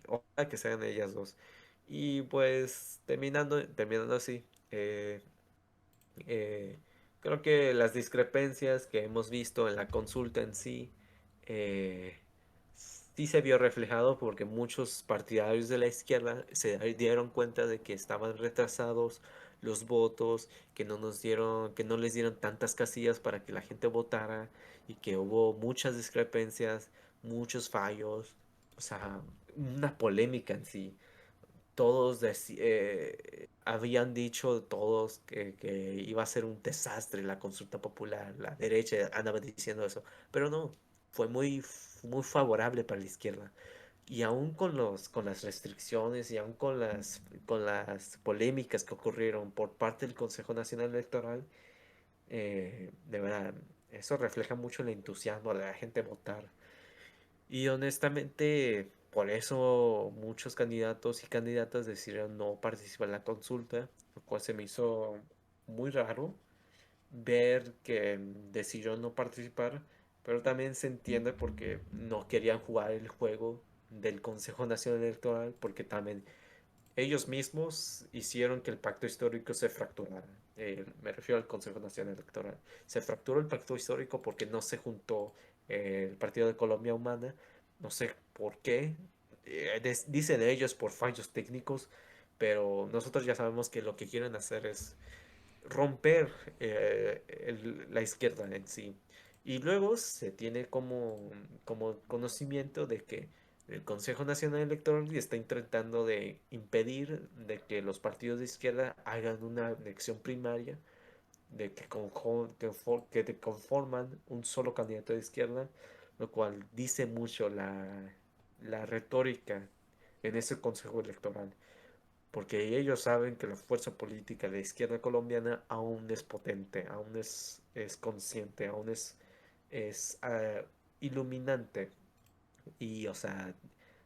ojalá que sean ellas dos. Y pues terminando así. Eh, Creo que las discrepancias que hemos visto en la consulta en sí, eh, sí se vio reflejado porque muchos partidarios de la izquierda se dieron cuenta de que estaban retrasados los votos, que no les dieron tantas casillas para que la gente votara y que hubo muchas discrepancias, muchos fallos, o sea, una polémica en sí. Habían dicho todos que iba a ser un desastre la consulta popular, la derecha andaba diciendo eso, pero no, fue muy favorable para la izquierda. Y aún con las restricciones y aún con las polémicas que ocurrieron por parte del Consejo Nacional Electoral, de verdad, eso refleja mucho el entusiasmo de la gente a votar. Y honestamente, por eso muchos candidatos y candidatas decidieron no participar en la consulta, lo cual se me hizo muy raro ver que decidieron no participar, pero también se entiende porque no querían jugar el juego del Consejo Nacional Electoral, porque también ellos mismos hicieron que el pacto histórico se fracturara. Me refiero al Consejo Nacional Electoral. Se fracturó el pacto histórico porque no se juntó el Partido de Colombia Humana. No sé por qué. Dicen ellos por fallos técnicos, pero nosotros ya sabemos que lo que quieren hacer es romper la izquierda en sí. Y luego se tiene como conocimiento de que el Consejo Nacional Electoral está intentando de impedir de que los partidos de izquierda hagan una elección primaria, de que, que te conforman un solo candidato de izquierda, lo cual dice mucho la retórica en ese consejo electoral, porque ellos saben que la fuerza política de izquierda colombiana aún es potente, aún es consciente, aún es iluminante. Y, o sea,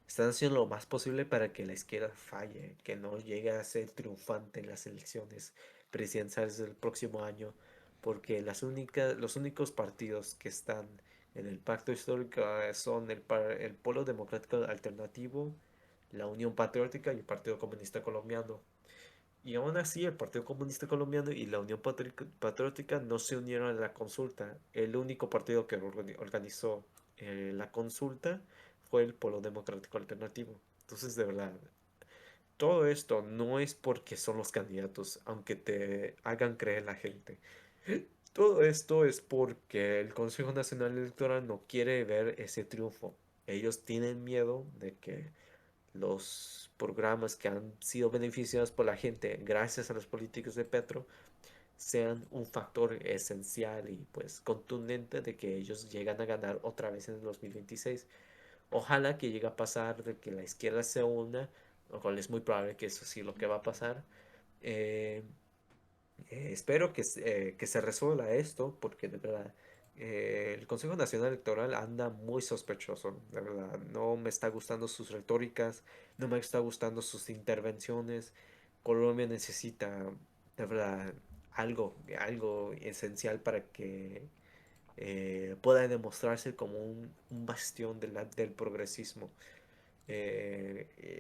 están haciendo lo más posible para que la izquierda falle, que no llegue a ser triunfante en las elecciones presidenciales del próximo año, porque los únicos partidos que están en el pacto histórico son el Polo Democrático Alternativo, la Unión Patriótica y el Partido Comunista Colombiano. Y aún así, el Partido Comunista Colombiano y la Unión Patriótica no se unieron a la consulta. El único partido que organizó la consulta fue el Polo Democrático Alternativo. Entonces, de verdad, todo esto no es porque son los candidatos, aunque te hagan creer la gente. Todo esto es porque el Consejo Nacional Electoral no quiere ver ese triunfo. Ellos tienen miedo de que los programas que han sido beneficiados por la gente gracias a los políticos de Petro sean un factor esencial y pues contundente de que ellos llegan a ganar otra vez en el 2026. Ojalá que llegue a pasar de que la izquierda se una, lo cual es muy probable que eso sí lo que va a pasar. Eh, Espero que se resuelva esto, porque de verdad el Consejo Nacional Electoral anda muy sospechoso, de verdad. No me está gustando sus retóricas, no me está gustando sus intervenciones. Colombia necesita, de verdad, algo esencial para que pueda demostrarse como un bastión del progresismo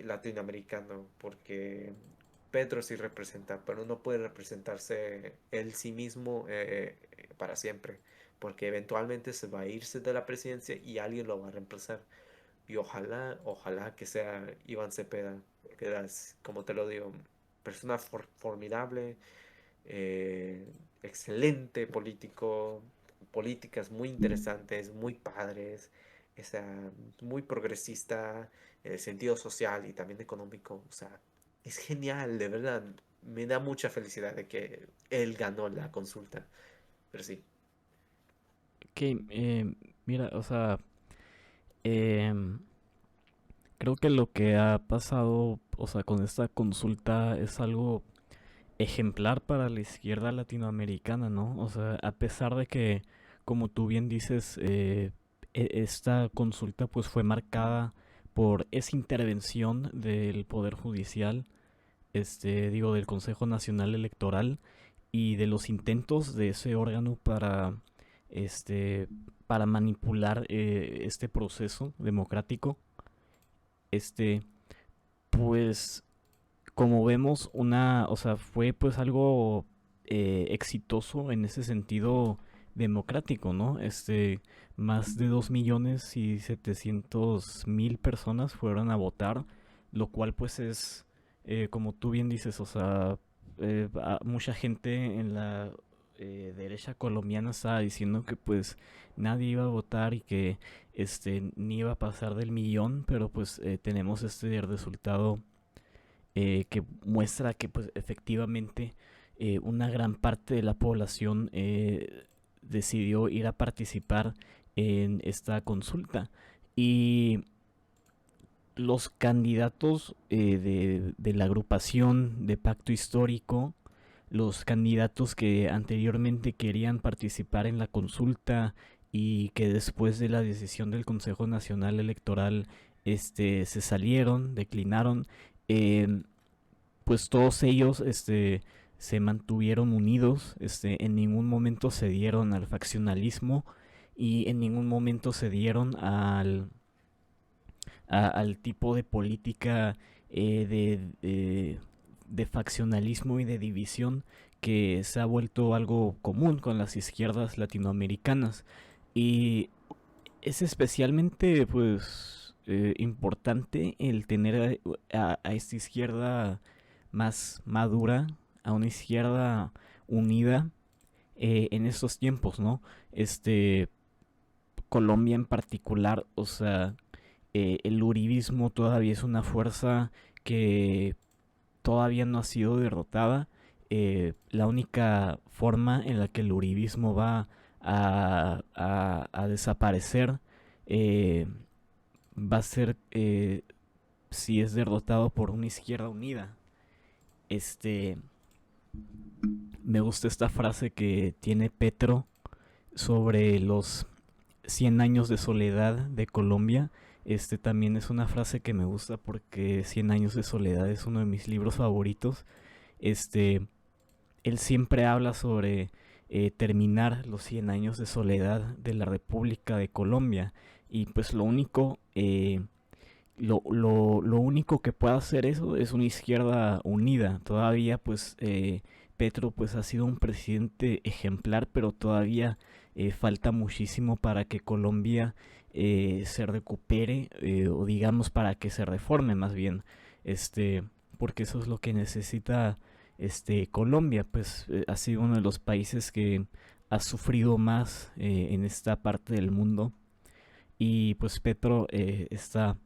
latinoamericano, porque Petro sí representa, pero no puede representarse él sí mismo para siempre, porque eventualmente se va a irse de la presidencia y alguien lo va a reemplazar. Y ojalá que sea Iván Cepeda, que es, como te lo digo, persona formidable, eh, excelente político, políticas muy interesantes, muy padres, o sea, muy progresista en el sentido social y también económico. O sea, es genial, de verdad. Me da mucha felicidad de que él ganó la consulta. Pero sí. Que, mira, o sea, em, creo que lo que ha pasado, o sea, con esta consulta es algo ejemplar para la izquierda latinoamericana, ¿no? O sea, a pesar de que, como tú bien dices, esta consulta pues fue marcada por esa intervención del Poder Judicial, digo, del Consejo Nacional Electoral y de los intentos de ese órgano este, para manipular este proceso democrático, este, pues como vemos, o sea, fue pues algo exitoso en ese sentido democrático, ¿no? Más de 2.700.000 personas fueron a votar, lo cual pues es, como tú bien dices, o sea, mucha gente en la derecha colombiana estaba diciendo que pues nadie iba a votar y que ni iba a pasar del millón, pero pues tenemos este resultado que muestra que pues efectivamente una gran parte de la población decidió ir a participar en esta consulta y los candidatos de la agrupación de Pacto Histórico, los candidatos que anteriormente querían participar en la consulta y que después de la decisión del Consejo Nacional Electoral se salieron, declinaron, eh, pues todos ellos se mantuvieron unidos, en ningún momento se dieron al faccionalismo y en ningún momento se dieron al tipo de política de faccionalismo y de división que se ha vuelto algo común con las izquierdas latinoamericanas. Y es especialmente pues importante el tener a esta izquierda más madura, a una izquierda unida en estos tiempos, ¿no? Colombia en particular, o sea, el uribismo todavía es una fuerza que todavía no ha sido derrotada. La única forma en la que el uribismo va a desaparecer eh, va a ser, si es derrotado por una izquierda unida. Este, Me gusta esta frase que tiene Petro sobre los 100 años de soledad de Colombia. También es una frase que me gusta porque 100 años de soledad es uno de mis libros favoritos. Este, Él siempre habla sobre terminar los 100 años de soledad de la República de Colombia. Y pues lo único que puede hacer eso es una izquierda unida. Todavía pues Petro pues ha sido un presidente ejemplar, pero todavía falta muchísimo para que Colombia se recupere, o digamos para que se reforme más bien, este, porque eso es lo que necesita Colombia. Pues ha sido uno de los países que ha sufrido más en esta parte del mundo, y pues Petro está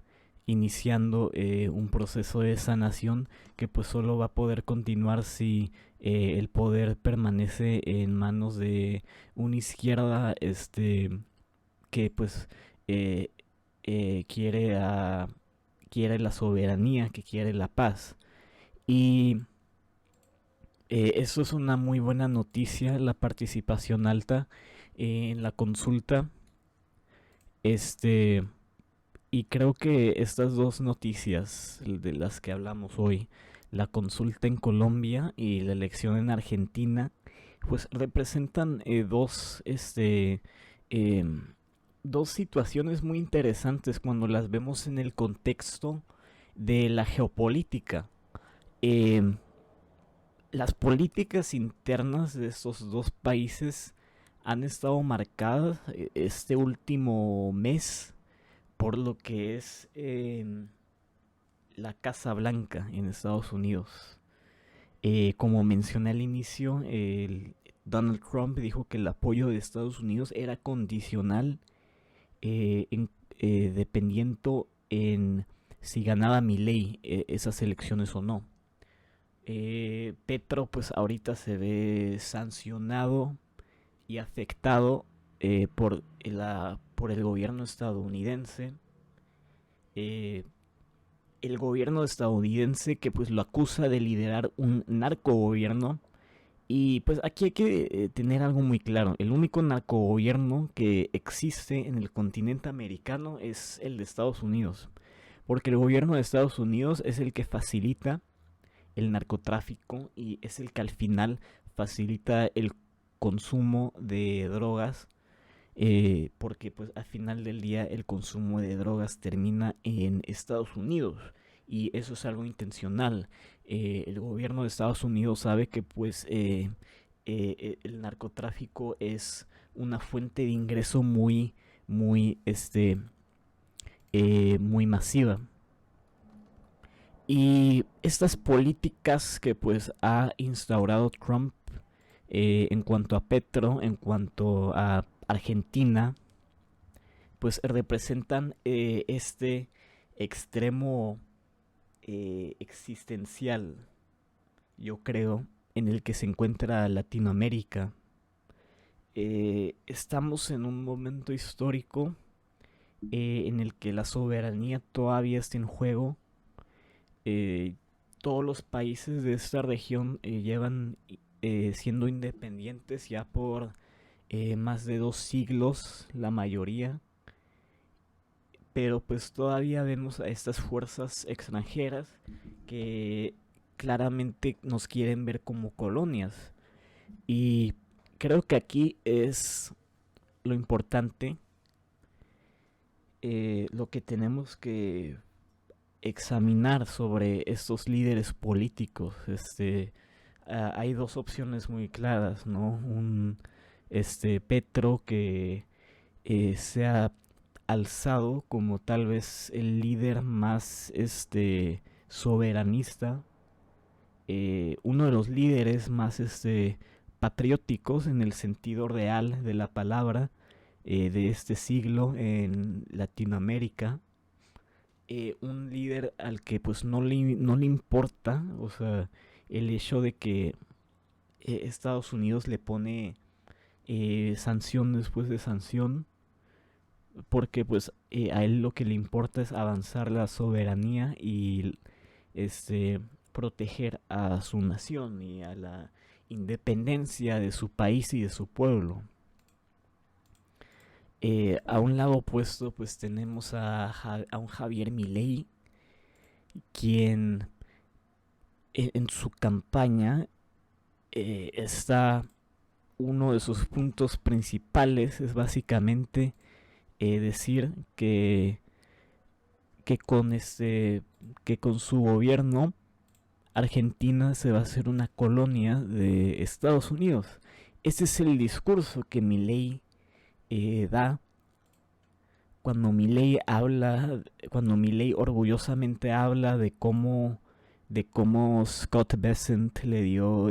iniciando un proceso de sanación que pues solo va a poder continuar si el poder permanece en manos de una izquierda que pues eh, quiere la soberanía, que quiere la paz. Y eso es una muy buena noticia, la participación alta en la consulta. Este, Y creo que estas dos noticias de las que hablamos hoy, la consulta en Colombia y la elección en Argentina, pues representan em, dos situaciones muy interesantes cuando las vemos en el contexto de la geopolítica. Em, las políticas internas de estos dos países han estado marcadas este último mes por lo que es la Casa Blanca en Estados Unidos. Como mencioné al inicio, Donald Trump dijo que el apoyo de Estados Unidos era condicional, dependiendo en si ganaba Milei esas elecciones o no. Petro pues ahorita se ve sancionado y afectado por el gobierno estadounidense. Eh, el gobierno estadounidense que pues lo acusa de liderar un narcogobierno. Y pues aquí hay que tener algo muy claro. El único narcogobierno que existe en el continente americano es el de Estados Unidos. Porque el gobierno de Estados Unidos es el que facilita el narcotráfico y es el que al final facilita el consumo de drogas, porque pues al final del día el consumo de drogas termina en Estados Unidos, y eso es algo intencional. El gobierno de Estados Unidos sabe que pues el narcotráfico es una fuente de ingreso muy masiva. Y estas políticas que pues ha instaurado Trump en cuanto a Petro, en cuanto a Argentina, pues representan este extremo existencial, yo creo, en el que se encuentra Latinoamérica. Estamos en un momento histórico en el que la soberanía todavía está en juego. Eh, Todos los países de esta región llevan siendo independientes ya por más de 2 siglos, la mayoría. Pero pues todavía vemos a estas fuerzas extranjeras que claramente nos quieren ver como colonias. Y creo que aquí es lo importante, lo que tenemos que examinar sobre estos líderes políticos. Hay dos opciones muy claras, ¿no? Petro que se ha alzado como tal vez el líder más soberanista, uno de los líderes más patrióticos en el sentido real de la palabra, de este siglo en Latinoamérica. Un líder al que pues no le importa, o sea, el hecho de que Estados Unidos le pone sanción después de sanción. porque pues a él lo que le importa es avanzar la soberanía y este proteger a su nación y a la independencia de su país y de su pueblo. A un lado opuesto pues tenemos a un Javier Milei, quien en su campaña está uno de sus puntos principales es básicamente decir que con este que con su gobierno Argentina se va a hacer una colonia de Estados Unidos. Ese es el discurso que Milei da cuando Milei orgullosamente habla de cómo Scott Bessent le dio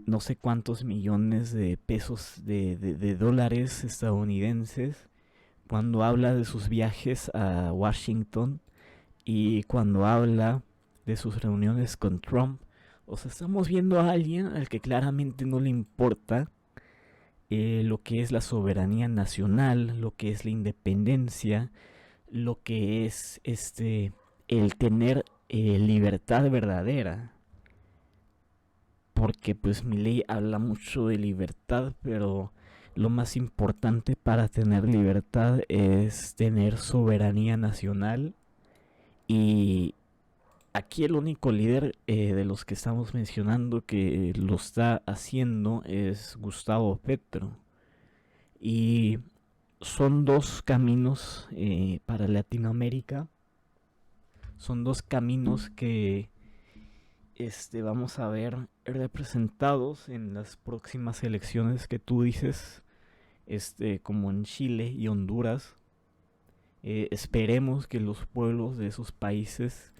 no sé cuántos millones de pesos de dólares estadounidenses, cuando habla de sus viajes a Washington y cuando habla de sus reuniones con Trump. O sea, estamos viendo a alguien al que claramente no le importa lo que es la soberanía nacional, lo que es la independencia, lo que es el tener libertad verdadera. Porque pues mi ley habla mucho de libertad, pero lo más importante para tener libertad es tener soberanía nacional. Y aquí el único líder de los que estamos mencionando que lo está haciendo es Gustavo Petro. Y son dos caminos para Latinoamérica. Son dos caminos que vamos a ver representados en las próximas elecciones que tú dices, como en Chile y Honduras. Esperemos que los pueblos de esos países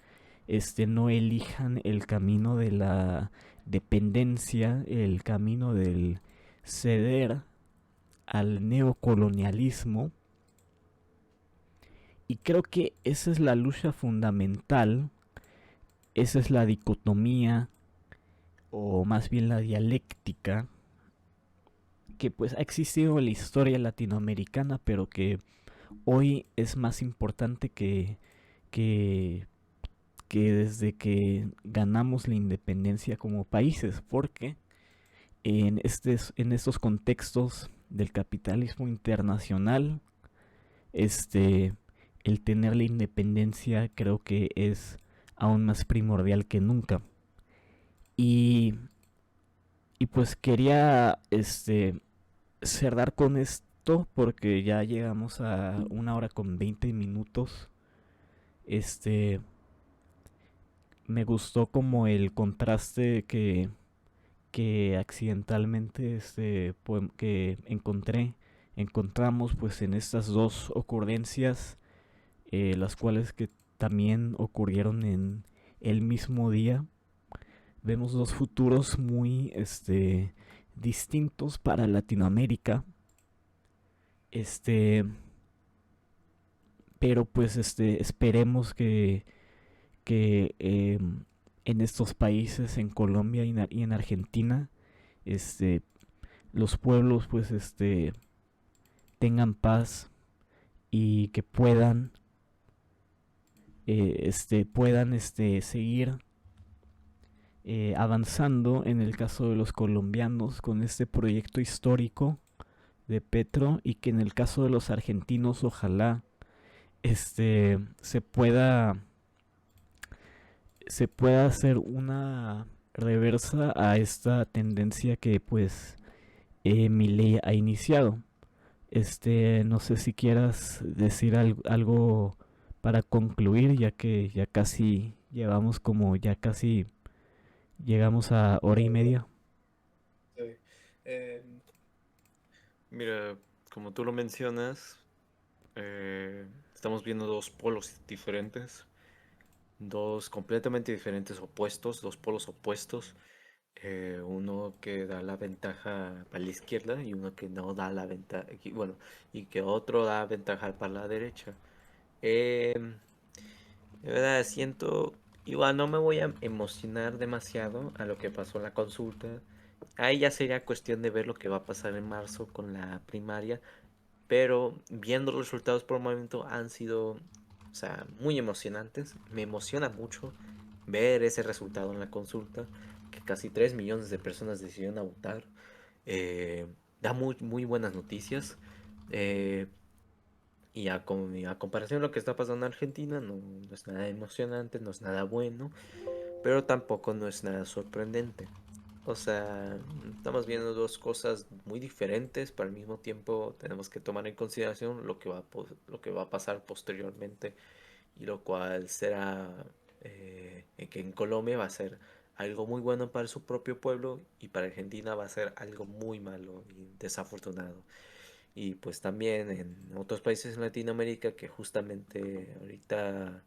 no elijan el camino de la dependencia, el camino del ceder al neocolonialismo. Y creo que esa es la lucha fundamental, esa es la dicotomía, o más bien la dialéctica, que pues ha existido en la historia latinoamericana, pero que hoy es más importante que, que desde que ganamos la independencia como países, porque en estos contextos del capitalismo internacional, el tener la independencia creo que es aún más primordial que nunca. Y, y pues quería cerrar con esto porque ya llegamos a 1 hora con 20 minutos. Este, Me gustó como el contraste que accidentalmente que encontramos pues en estas dos ocurrencias, las cuales que también ocurrieron en el mismo día. Vemos dos futuros muy distintos para Latinoamérica. Este, pero pues esperemos que en estos países, en Colombia y en Argentina, este, los pueblos pues tengan paz y que puedan seguir avanzando en el caso de los colombianos con este proyecto histórico de Petro, y que en el caso de los argentinos ojalá se pueda hacer una reversa a esta tendencia que pues Milei ha iniciado. No sé si quieras decir algo para concluir, ya que ya casi llegamos a hora y media. Sí. Eh, Mira, como tú lo mencionas, estamos viendo dos polos diferentes, dos completamente diferentes opuestos, dos polos opuestos. Uno que da la ventaja para la izquierda y uno que no da la ventaja, bueno, y que otro da ventaja para la derecha. De verdad, siento, igual no me voy a emocionar demasiado a lo que pasó en la consulta. Ahí ya sería cuestión de ver lo que va a pasar en marzo con la primaria. pero viendo los resultados por el momento han sido, o sea, muy emocionantes. Me emociona mucho ver ese resultado en la consulta, que casi 3 millones de personas decidieron a votar. Eh, Da muy buenas noticias. Eh, y a comparación de lo que está pasando en Argentina, no es nada emocionante, no es nada bueno, pero tampoco no es nada sorprendente. O sea, estamos viendo dos cosas muy diferentes, pero al mismo tiempo tenemos que tomar en consideración lo que lo que va a pasar posteriormente, y lo cual será que en Colombia va a ser algo muy bueno para su propio pueblo, y para Argentina va a ser algo muy malo y desafortunado. Y pues también en otros países en Latinoamérica, que justamente ahorita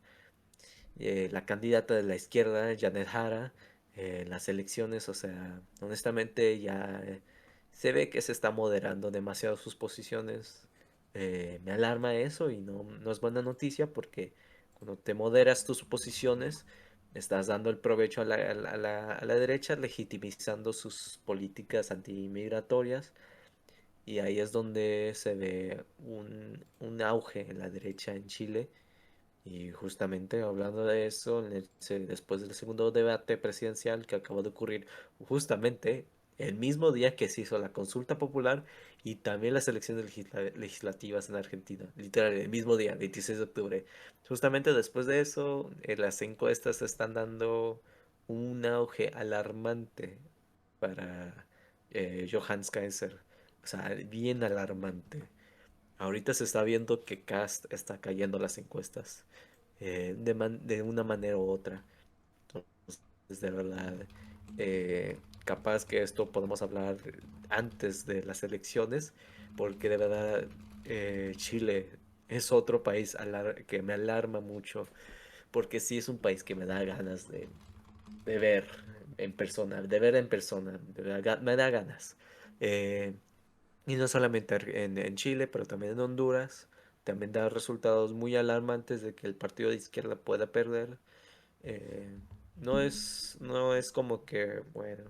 la candidata de la izquierda, Janet Jara, en las elecciones, o sea, honestamente ya se ve que se está moderando demasiado sus posiciones. Me alarma eso, y no es buena noticia, porque cuando te moderas tus posiciones, estás dando el provecho a la derecha, legitimizando sus políticas antimigratorias, y ahí es donde se ve un auge en la derecha en Chile. Y justamente hablando de eso, después del segundo debate presidencial que acabó de ocurrir justamente el mismo día que se hizo la consulta popular y también las elecciones legislativas en Argentina, literal, el mismo día, 26 de octubre. Justamente después de eso, las encuestas están dando un auge alarmante para Johannes Kaiser. O sea, bien alarmante. Ahorita se está viendo que Cast está cayendo las encuestas de una manera u otra. Entonces, de verdad, capaz que esto podemos hablar antes de las elecciones, porque de verdad Chile es otro país que me alarma mucho, porque sí es un país que me da ganas de ver en persona, de ver en persona, de verdad, me da ganas. Eh, y no solamente en Chile, pero también en Honduras. También da resultados muy alarmantes de que el partido de izquierda pueda perder. Eh, no es como que, bueno,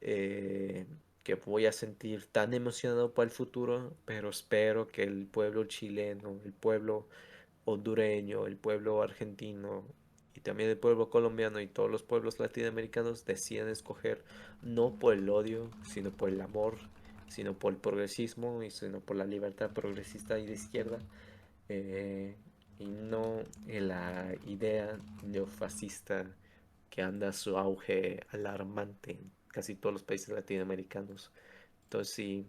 eh, que voy a sentir tan emocionado para el futuro, pero espero que el pueblo chileno, el pueblo hondureño, el pueblo argentino y también el pueblo colombiano y todos los pueblos latinoamericanos decidan escoger no por el odio, sino por el amor, sino por el progresismo y sino por la libertad progresista y de izquierda, eh, y no en la idea neofascista que anda a su auge alarmante en casi todos los países latinoamericanos. Entonces sí,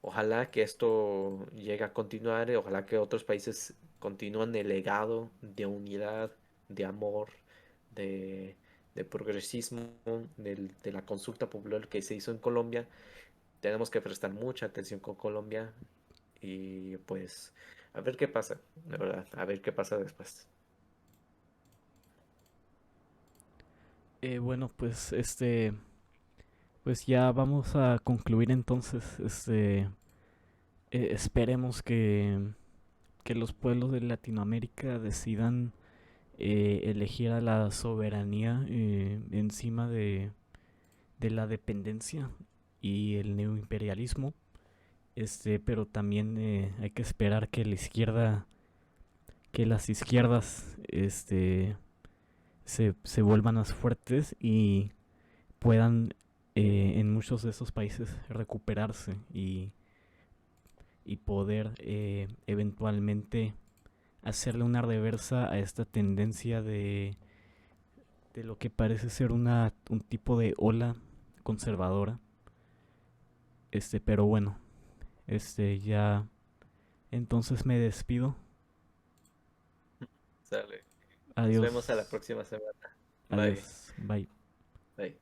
ojalá que esto llegue a continuar, ojalá que otros países continúen el legado de unidad, de amor, de, de progresismo, de la consulta popular que se hizo en Colombia. Tenemos que prestar mucha atención con Colombia, y pues a ver qué pasa, de verdad, a ver qué pasa después. Bueno, pues pues ya vamos a concluir entonces. Esperemos que los pueblos de Latinoamérica decidan elegir a la soberanía encima de la dependencia y el neoimperialismo. Pero también hay que esperar que la izquierda, que las izquierdas, se vuelvan más fuertes y puedan en muchos de esos países recuperarse y poder eventualmente hacerle una reversa a esta tendencia de lo que parece ser un tipo de ola conservadora. Pero bueno, ya entonces me despido. Sale. Nos vemos a la Adiós, próxima semana. Bye. adiós, bye. Bye.